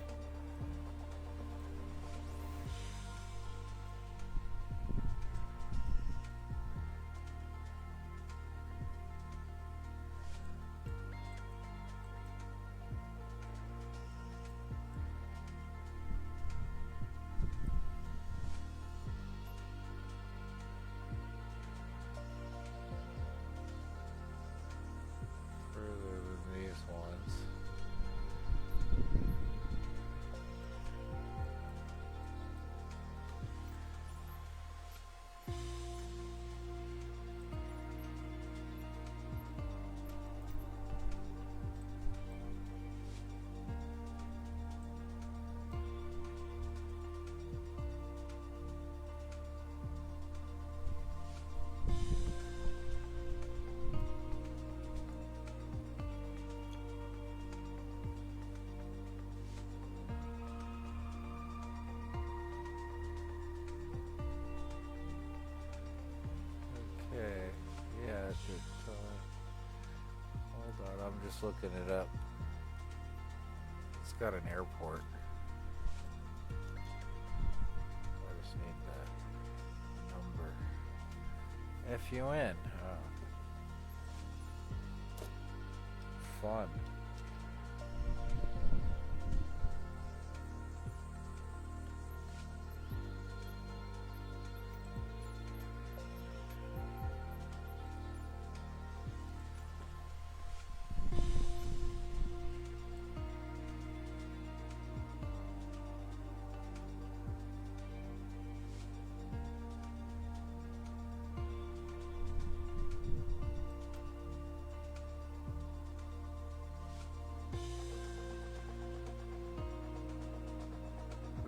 Further than these ones. Okay, yeah, it's hold on, I'm just looking it up. It's got an airport. I just need the number. FUN. Oh. Fun.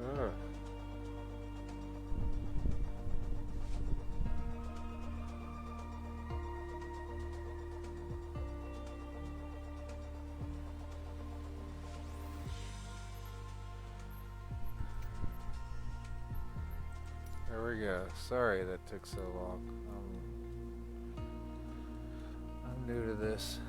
Ugh. There we go. Sorry that took so long. I'm new to this.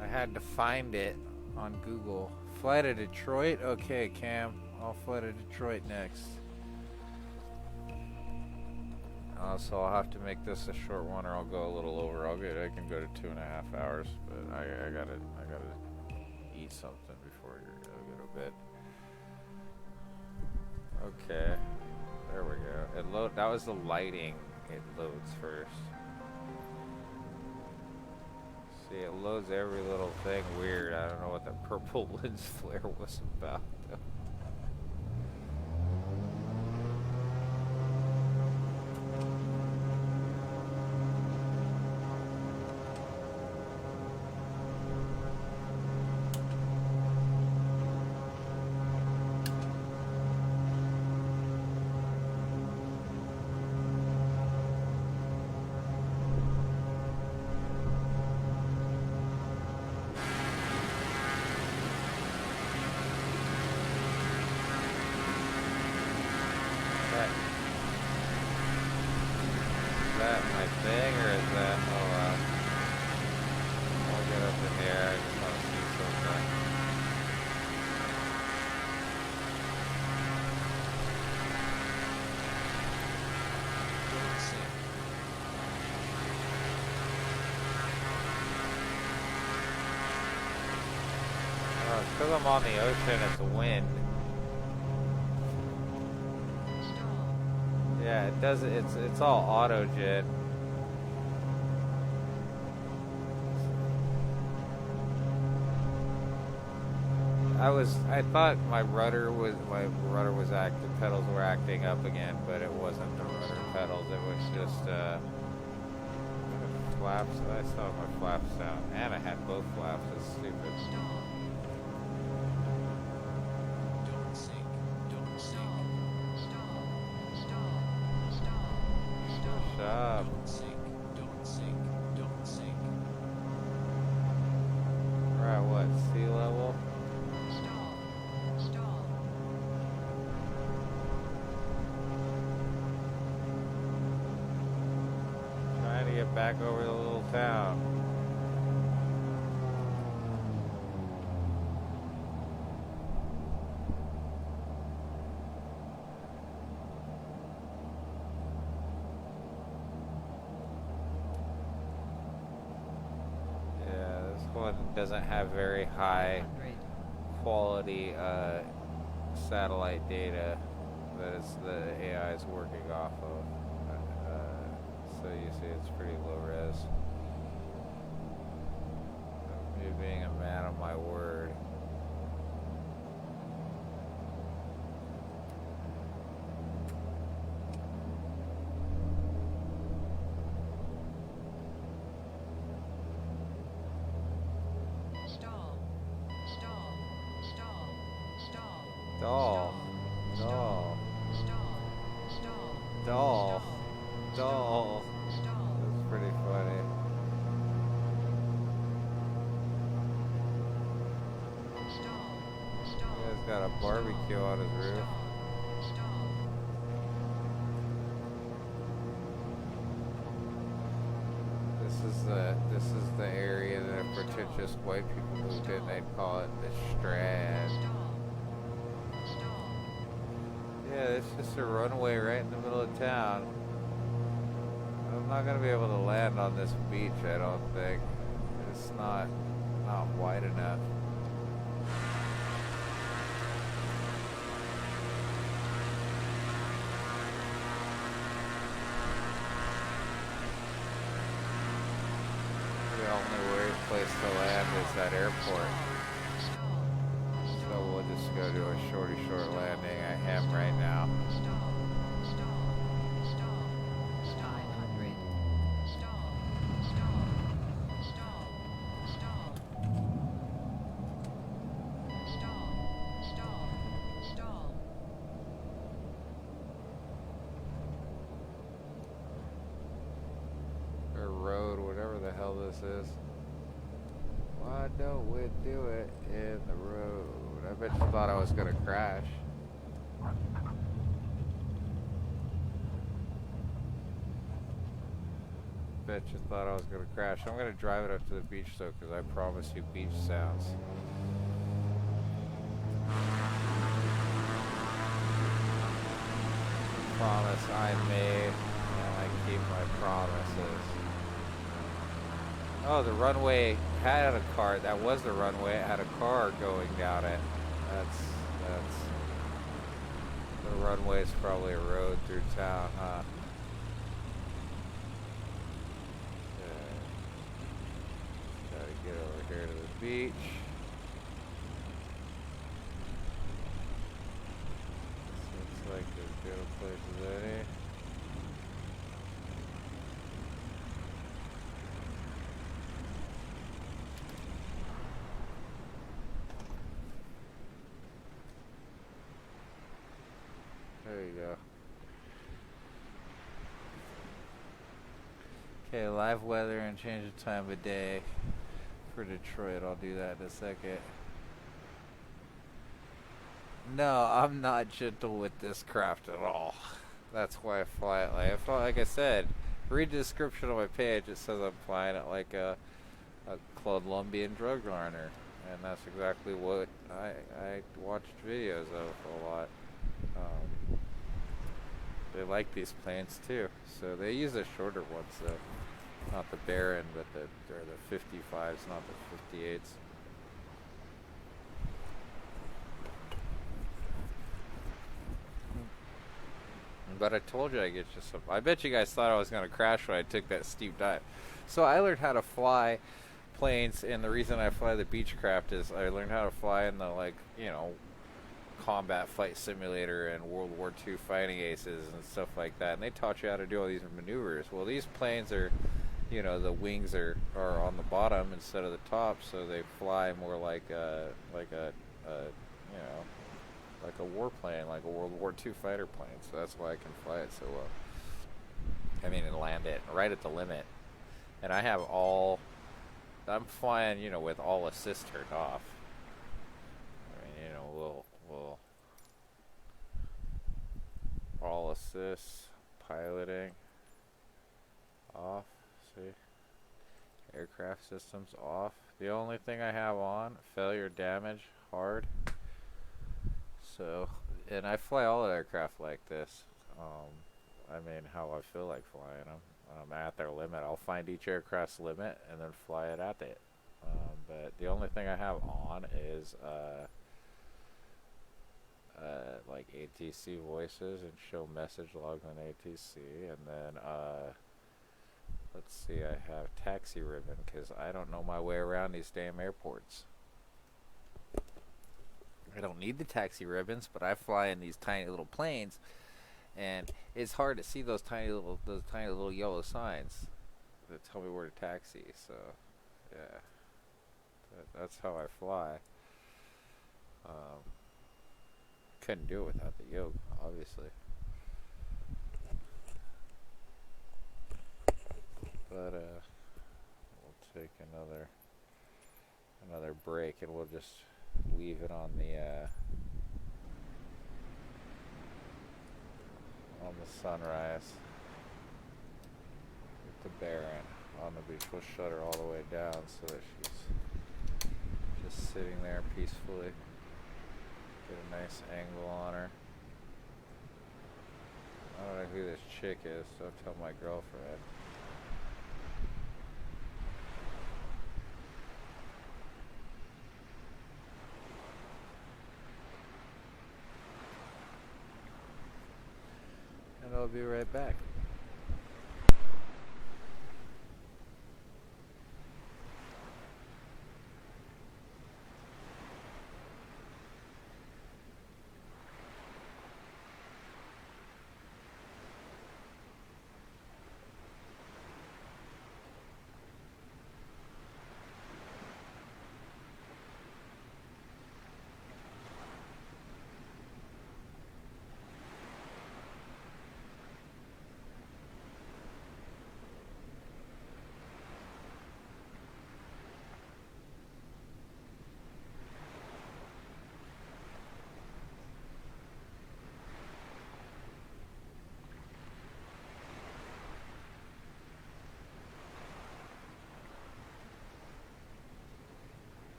I had to find it on Google. Fly to Detroit? Okay, Cam. I'll fly to Detroit next. So I'll have to make this a short one, or I'll go a little over. I can go to 2.5 hours, but I gotta eat something before I go to bed. Okay, there we go. That was the lighting. It loads first. See, it loads every little thing weird. I don't know what that purple lens flare was about, though. Is that my thing, or is that, I'll get up in the air, I just want to see something.
Don't sink.
Oh, it's because I'm on the ocean, it's wind.
Stall.
Yeah, it does, it's all auto jet. I thought my rudder was acting, pedals were acting up again, but it wasn't the rudder pedals, it was just, flaps? I still have my flaps down. And I had both flaps. That's stupid.
Stall.
Don't sink. Don't sink.
Stall. Stall. Stall. Stall.
Shut up.
Don't sink. Don't sink. Don't sink.
We're at what? Sea level?
Stall. Stall.
Trying to get back over the little town. Yeah, this one doesn't have very high
100.
quality satellite data that is the AI is working off of. So you see it's pretty low res. Me being a man of my word.
Stall. Stall. Stall. Stall.
Doll. Doll.
Stall. Stall.
Doll. Doll.
Stall.
That's pretty funny.
Stall.
He
Stall.
has got a barbecue on his roof.
Stall.
This is the area that pretentious white people moved in. They'd call it the Strand.
Stall. Stall.
Yeah, it's just a runway right in the middle of town. I'm not gonna be able to land on this beach, I don't think. It's not wide enough. The only weird place to land is that airport.
Stall.
So we'll just go to a short landing at Hem right now.
Stall. Stall. Stall. 500. Stall. Stall. Stall. Stall. Stall. Stall. Stall.
Or road, whatever the hell this is. Why don't we do it in the road? I bet you thought I was gonna crash. Bet you thought I was gonna crash. I'm gonna drive it up to the beach though, because I promise you beach sounds. Promise I made, and I keep my promises. Oh, the runway had a car. That was the runway. It had a car going down it. That's the runway's probably a road through town, huh? Okay. Gotta get over here to the beach. This looks like as good a place as any. There you go. Okay, live weather and change the time of day for Detroit. I'll do that in a second. No, I'm not gentle with this craft at all. That's why I fly it like I said, read the description on my page. It says I'm flying it like a Colombian drug runner. And that's exactly what I watched videos of a lot. They like these planes too, so they use the shorter ones though, not the Baron, but the 55s, not the 58s. But I told you I get you some. I bet you guys thought I was gonna crash when I took that steep dive. So I learned how to fly planes, and the reason I fly the Beechcraft is I learned how to fly in the combat flight simulator and World War II fighting aces and stuff like that, and they taught you how to do all these maneuvers. Well, these planes are the wings are on the bottom instead of the top, so they fly more like a like a warplane, like a World War II fighter plane. So that's why I can fly it so well. I mean, and land it right at the limit. And I have all. I'm flying, with all assists turned off. I mean, we'll all assists, piloting off. See, aircraft systems off. The only thing I have on, failure damage hard. So, and I fly all aircraft like this. I mean, how I feel like flying them. At their limit, I'll find each aircraft's limit and then fly it at it. But the only thing I have on is like ATC voices and show message logs on ATC, and then let's see, I have taxi ribbon because I don't know my way around these damn airports. I don't need the taxi ribbons, but I fly in these tiny little planes, and it's hard to see those tiny little yellow signs that tell me where to taxi. So, yeah, that's how I fly. Couldn't do it without the yoke, obviously. But we'll take another break, and we'll just leave it on the sunrise with the Baron on the beach. We'll shut her all the way down so that she's just sitting there peacefully. Get a nice angle on her. I don't know who this chick is, so I'll tell my girlfriend. And I'll be right back.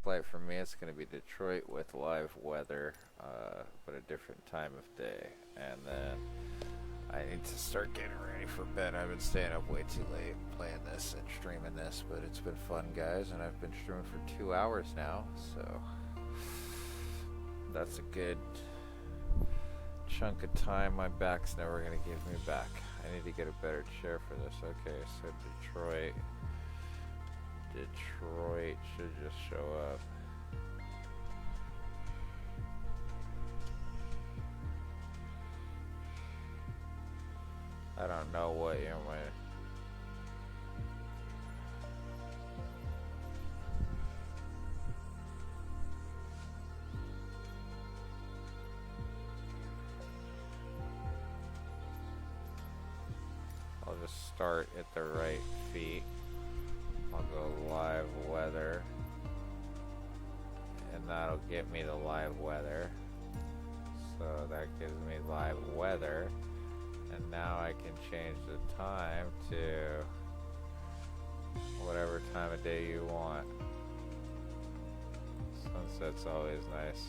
Flight for me, it's going to be Detroit with live weather, but a different time of day. And then I need to start getting ready for bed. I've been staying up way too late playing this and streaming this, but it's been fun, guys, and I've been streaming for 2 hours now, so that's a good chunk of time my back's never going to give me back. I need to get a better chair for this. Okay, so Detroit should just show up. I don't know what I'll just start at the right feet. I'll go live weather, and that'll get me the live weather. So that gives me live weather, and now I can change the time to whatever time of day you want. Sunset's always nice.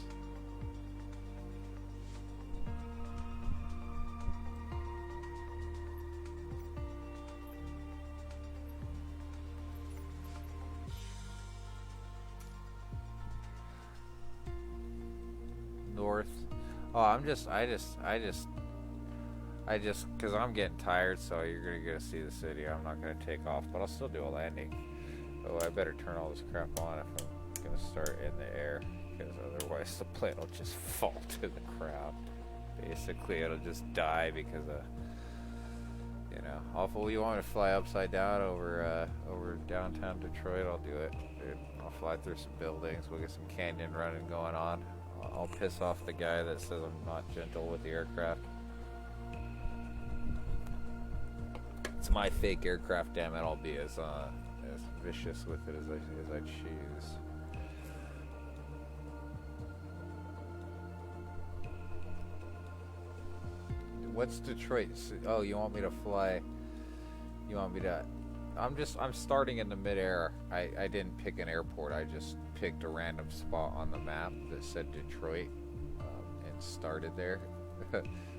Oh, because I'm getting tired, so you're gonna get to see the city. I'm not gonna take off, but I'll still do a landing. Oh, I better turn all this crap on if I'm gonna start in the air, because otherwise the plane will just fall to the ground. Basically, it'll just die because of, you know. Awful. You want me to fly upside down over downtown Detroit? I'll do it. Dude, I'll fly through some buildings. We'll get some canyon running going on. I'll piss off the guy that says I'm not gentle with the aircraft. It's my fake aircraft, damn it. I'll be as vicious with it as I choose. What's Detroit? Oh, you want me to fly? You want me to? I'm starting in the midair. I didn't pick an airport. I just picked a random spot on the map that said Detroit, and started there.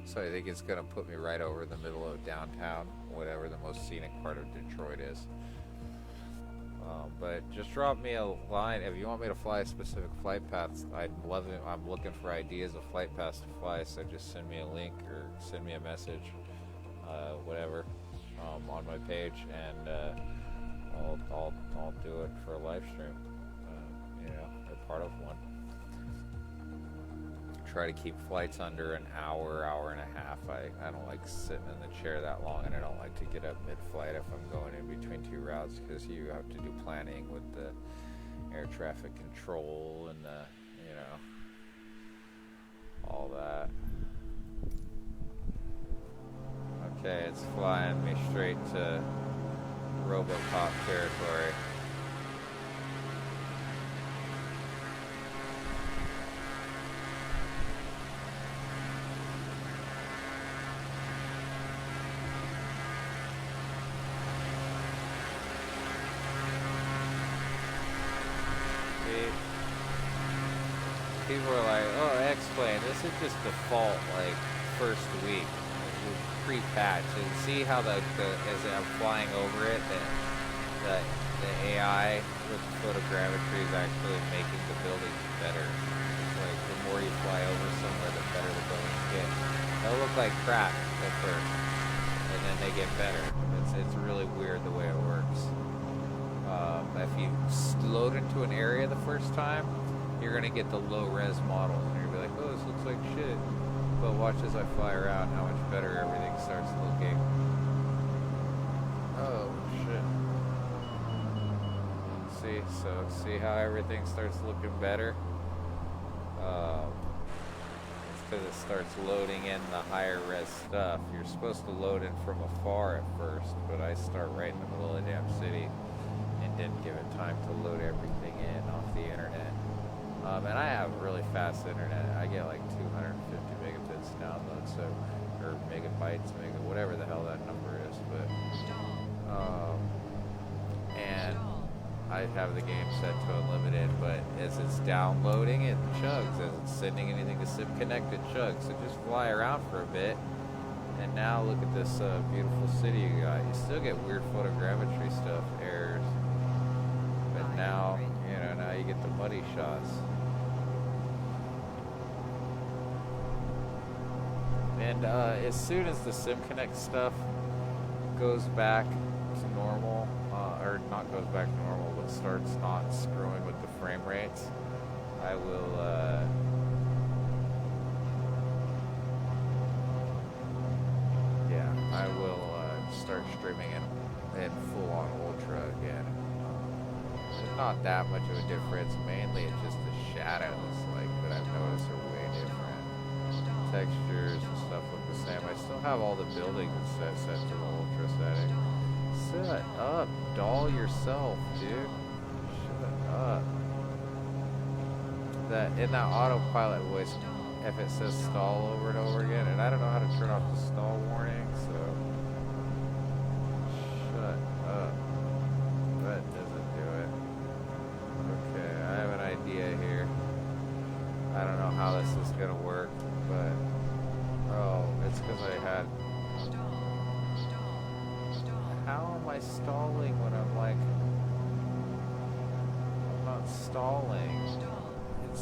So I think it's gonna put me right over the middle of downtown, whatever the most scenic part of Detroit is. But just drop me a line if you want me to fly a specific flight path. I'd love it. I'm looking for ideas of flight paths to fly, so just send me a link or send me a message, whatever, on my page, and I'll do it for a live stream. You know, or part of one. Try to keep flights under an hour, hour and a half. I don't like sitting in the chair that long, and I don't like to get up mid-flight if I'm going in between two routes, because you have to do planning with the air traffic control and the, you know, all that. Okay, it's flying me straight to Robocop territory. People are like, oh, X-Plane, this is just default, like, first week, pre-patch. And see how as I'm flying over it, the AI with photogrammetry is actually making the buildings better. It's like, the more you fly over somewhere, the better the buildings get. They'll look like crap at first, and then they get better. It's really weird the way it works. If you load into an area the first time, you're gonna get the low-res model, and you're gonna be like, oh, this looks like shit. But watch as I fly around how much better everything starts looking. Oh, shit. See how everything starts looking better? It's because it starts loading in the higher res stuff. You're supposed to load in from afar at first, but I start right in the middle of the damn city and didn't give it time to load everything in off the internet. And I have really fast internet. I get like 250 megabits download, so, or megabytes, whatever the hell that number is. But and I have the game set to unlimited. But as it's downloading, it chugs. As it's sending anything to Simconnect, it chugs. So just fly around for a bit. And now look at this beautiful city you got. You still get weird photogrammetry stuff, errors. But now, you know, now you get the muddy shots. And as soon as the Simconnect stuff goes back to normal, or not goes back to normal, but starts not screwing with the frame rates, I will start streaming in full-on ultra again. There's not that much of a difference. Mainly it's just the shadows, like, that I've noticed are way different. Textures and stuff look the same. I still have all the buildings set to the ultra setting. Shut up, doll yourself, dude. Shut up. In that autopilot voice, if it says stall over and over again, and I don't know how to turn off the stall warning, so shut up. That doesn't do it. Okay, I have an idea here. I don't know how this is gonna work, but it's because I had. How am I stalling when I'm like? I'm not stalling. It's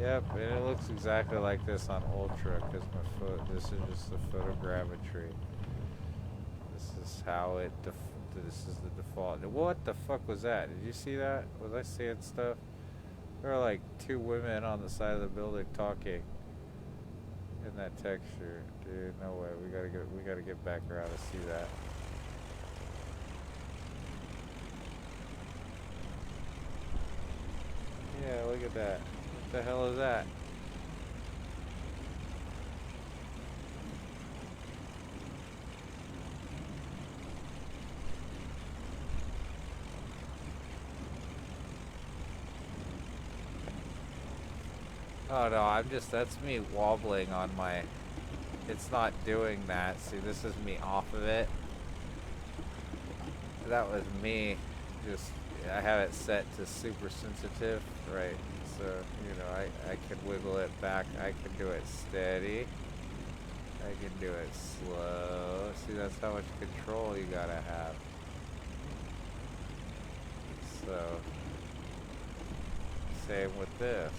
Yep, and it looks exactly like this on Ultra because this is just the photogrammetry. This is how it. This is the default. What the fuck was that? Did you see that? Was I seeing stuff? There are like two women on the side of the building talking in that texture, dude. No way. We gotta get back around to see that. Yeah, look at that. What the hell is that? Oh no, that's me wobbling on my, it's not doing that. See, this is me off of it. That was me, just, I have it set to super sensitive, right? So, you know, I can wiggle it back, I can do it steady. I can do it slow. See, that's how much control you gotta have. So, same with this.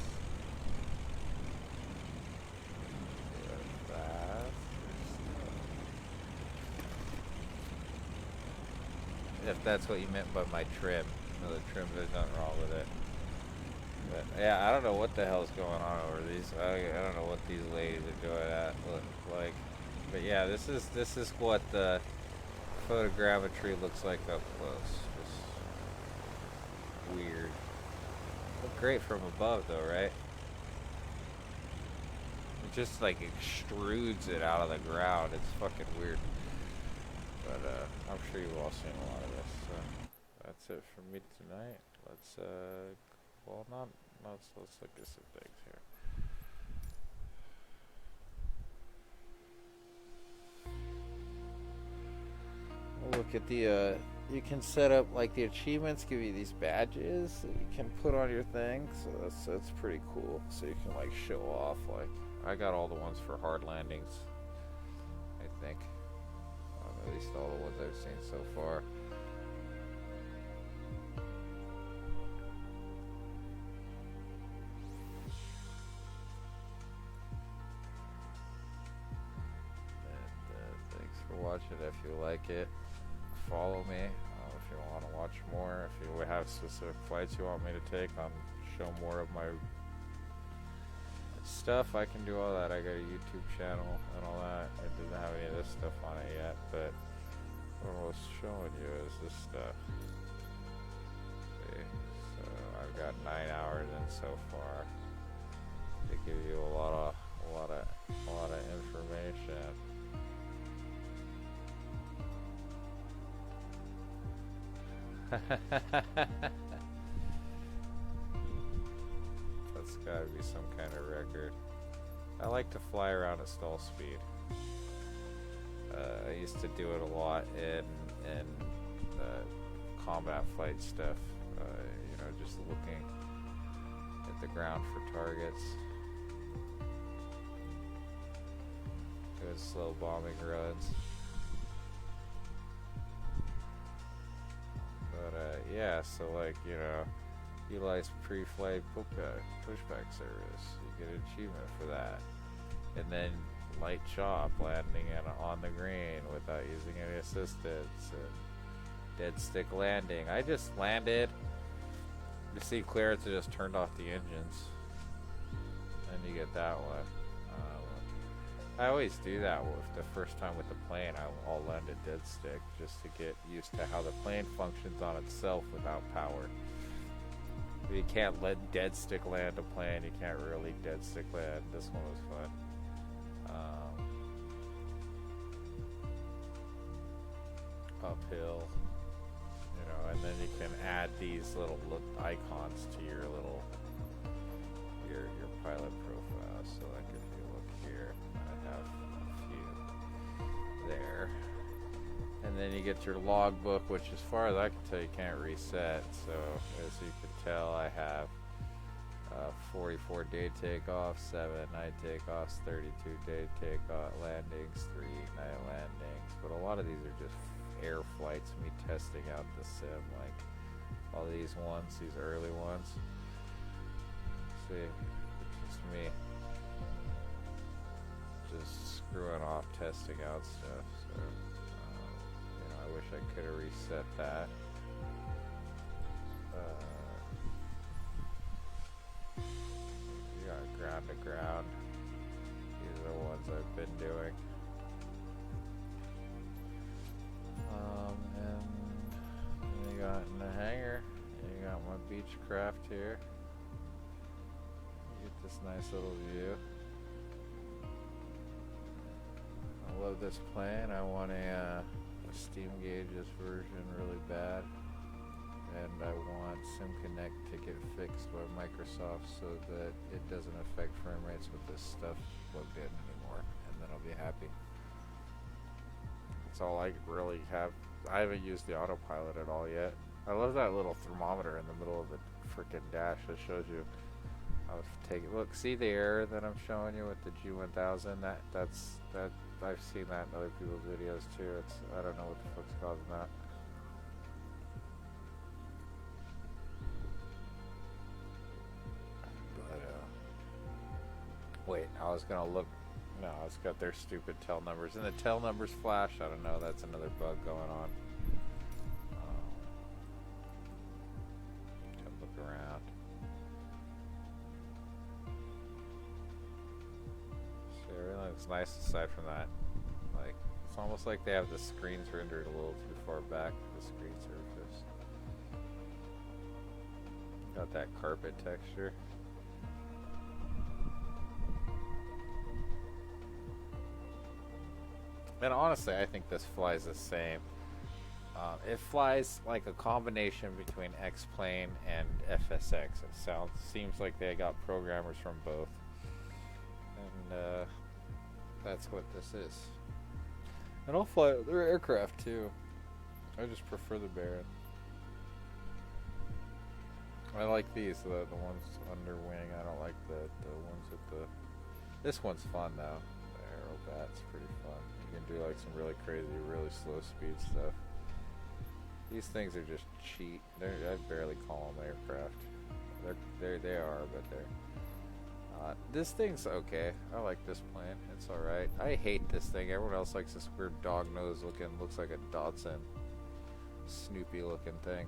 If that's what you meant by my trim. No, the trim, there's nothing wrong with it. But yeah, I don't know what the hell's going on over these. I don't know what these ladies are doing at look like. But yeah, this is what the photogrammetry looks like up close. Just weird. Look great from above though, right? It just like extrudes it out of the ground. It's fucking weird. But I'm sure you've all seen a lot of this. So that's it for me tonight. Let's well, let's look at some things here. We'll look at the you can set up like the achievements, give you these badges that you can put on your thing. So that's pretty cool. So you can like show off. Like I got all the ones for hard landings, I think. At least all the ones I've seen so far. And thanks for watching. If you like it, follow me. If you want to watch more, if you have specific flights you want me to take on, show more of my stuff, I can do all that. I got a YouTube channel and all that. It doesn't have any of this stuff on it yet, but what I was showing you is this stuff. See, so I've got 9 hours in so far to give you a lot of information. That's gotta be some kind of record. I like to fly around at stall speed. I used to do it a lot in combat flight stuff. You know, just looking at the ground for targets. Doing slow bombing runs. But yeah, so like, you know, utilize pre-flight pushback service. You get an achievement for that. And then light chop, landing on the green without using any assistance, and dead stick landing. I just landed, received clearance, and just turned off the engines. And you get that one. I always do that with the first time with the plane. I'll land a dead stick just to get used to how the plane functions on itself without power. You can't let dead stick land a plane. You can't really dead stick land. This one was fun. Uphill, you know, and then you can add these little icons to your little your pilot profile. So like if you look here, I have a few there, and then you get your logbook, which as far as I can tell you can't reset. So as you can tell, I have 44 day takeoffs, 7 night takeoffs, 32 day takeoff landings, 3 night landings. But a lot of these are just air flights, me testing out the sim, like all these early ones. See, just me just screwing off testing out stuff. So you know, I wish I could have reset that. You got ground to ground. These are the ones I've been doing. And you got in the hangar, you got my Beechcraft here. You get this nice little view. I love this plane. I want a steam gauges version really bad. And I want Simconnect to get fixed by Microsoft so that it doesn't affect frame rates with this stuff plugged in anymore. And then I'll be happy. That's all I really have. I haven't used the autopilot at all yet. I love that little thermometer in the middle of the freaking dash that shows you how to take it. Look, see the error that I'm showing you with the G1000? That's I've seen that in other people's videos too. I don't know what the fuck's causing that. Wait, I was gonna look. No, it's got their stupid tail numbers. And the tail numbers flash. I don't know. That's another bug going on. Gotta look around. So everything looks nice aside from that. Like, it's almost like they have the screens rendered a little too far back. The screen surface. Got that carpet texture. And honestly, I think this flies the same. It flies like a combination between X-Plane and FSX. It seems like they got programmers from both. And that's what this is. And I'll fly their aircraft too. I just prefer the Baron. I like these, the ones under wing. I don't like the ones with the... This one's fun though. The Aerobat's pretty fun. You can do like some really crazy, really slow speed stuff. These things are just cheap. I barely call them aircraft. They are, but they're. This thing's okay. I like this plane. It's all right. I hate this thing. Everyone else likes this weird dog nose looking. Looks like a Datsun, Snoopy looking thing.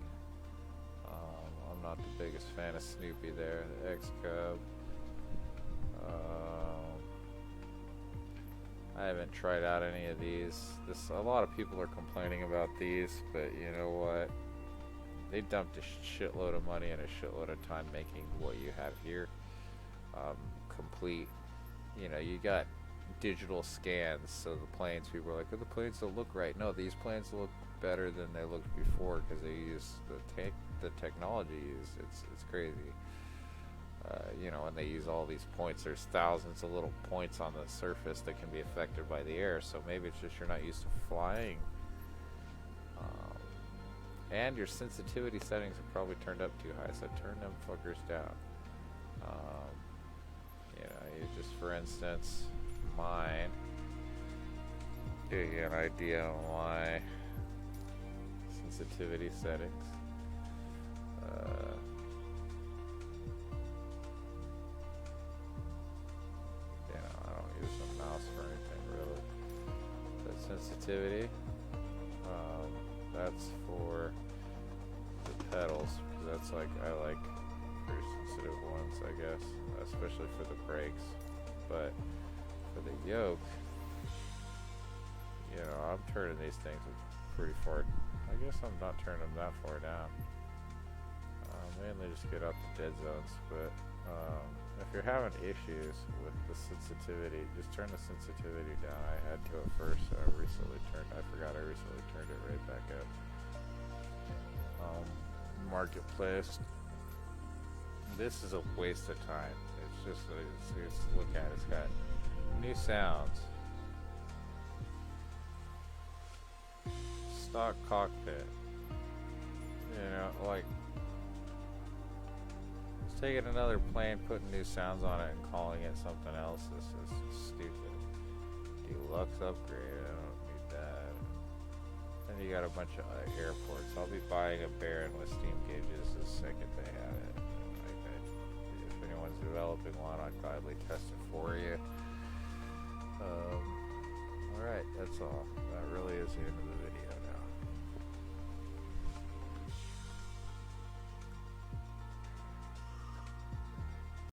I'm not the biggest fan of Snoopy there. The X-Cub. I haven't tried out any of these. A lot of people are complaining about these, but you know what? They dumped a shitload of money and a shitload of time making what you have here complete. You know, you got digital scans, so the planes, people are like, oh, the planes don't look right. No, these planes look better than they looked before because they use the technology used. It's crazy. You know, and they use all these points. There's thousands of little points on the surface that can be affected by the air. So maybe it's just you're not used to flying. And your sensitivity settings are probably turned up too high. So turn them fuckers down. You know, you just, for instance, mine. Give you an idea on my sensitivity settings. Sensitivity, that's for the pedals, because that's like, I like pretty sensitive ones, I guess, especially for the brakes. But for the yoke, you know, I'm turning these things pretty far. I guess I'm not turning them that far down. Mainly just get out the dead zones, but if you're having issues with the sensitivity, just turn the sensitivity down. I had to at first. I recently turned it right back up. Marketplace. This is a waste of time. It's just look at it. It's got new sounds. Stock cockpit. You know, like, taking another plane, putting new sounds on it, and calling it something else is stupid. Deluxe upgrade, I don't need that. Then you got a bunch of airports. I'll be buying a Baron with steam gauges the second they have it. Like, if anyone anyone's developing one, I'd gladly test it for you. Alright, that's all. That really is the end of the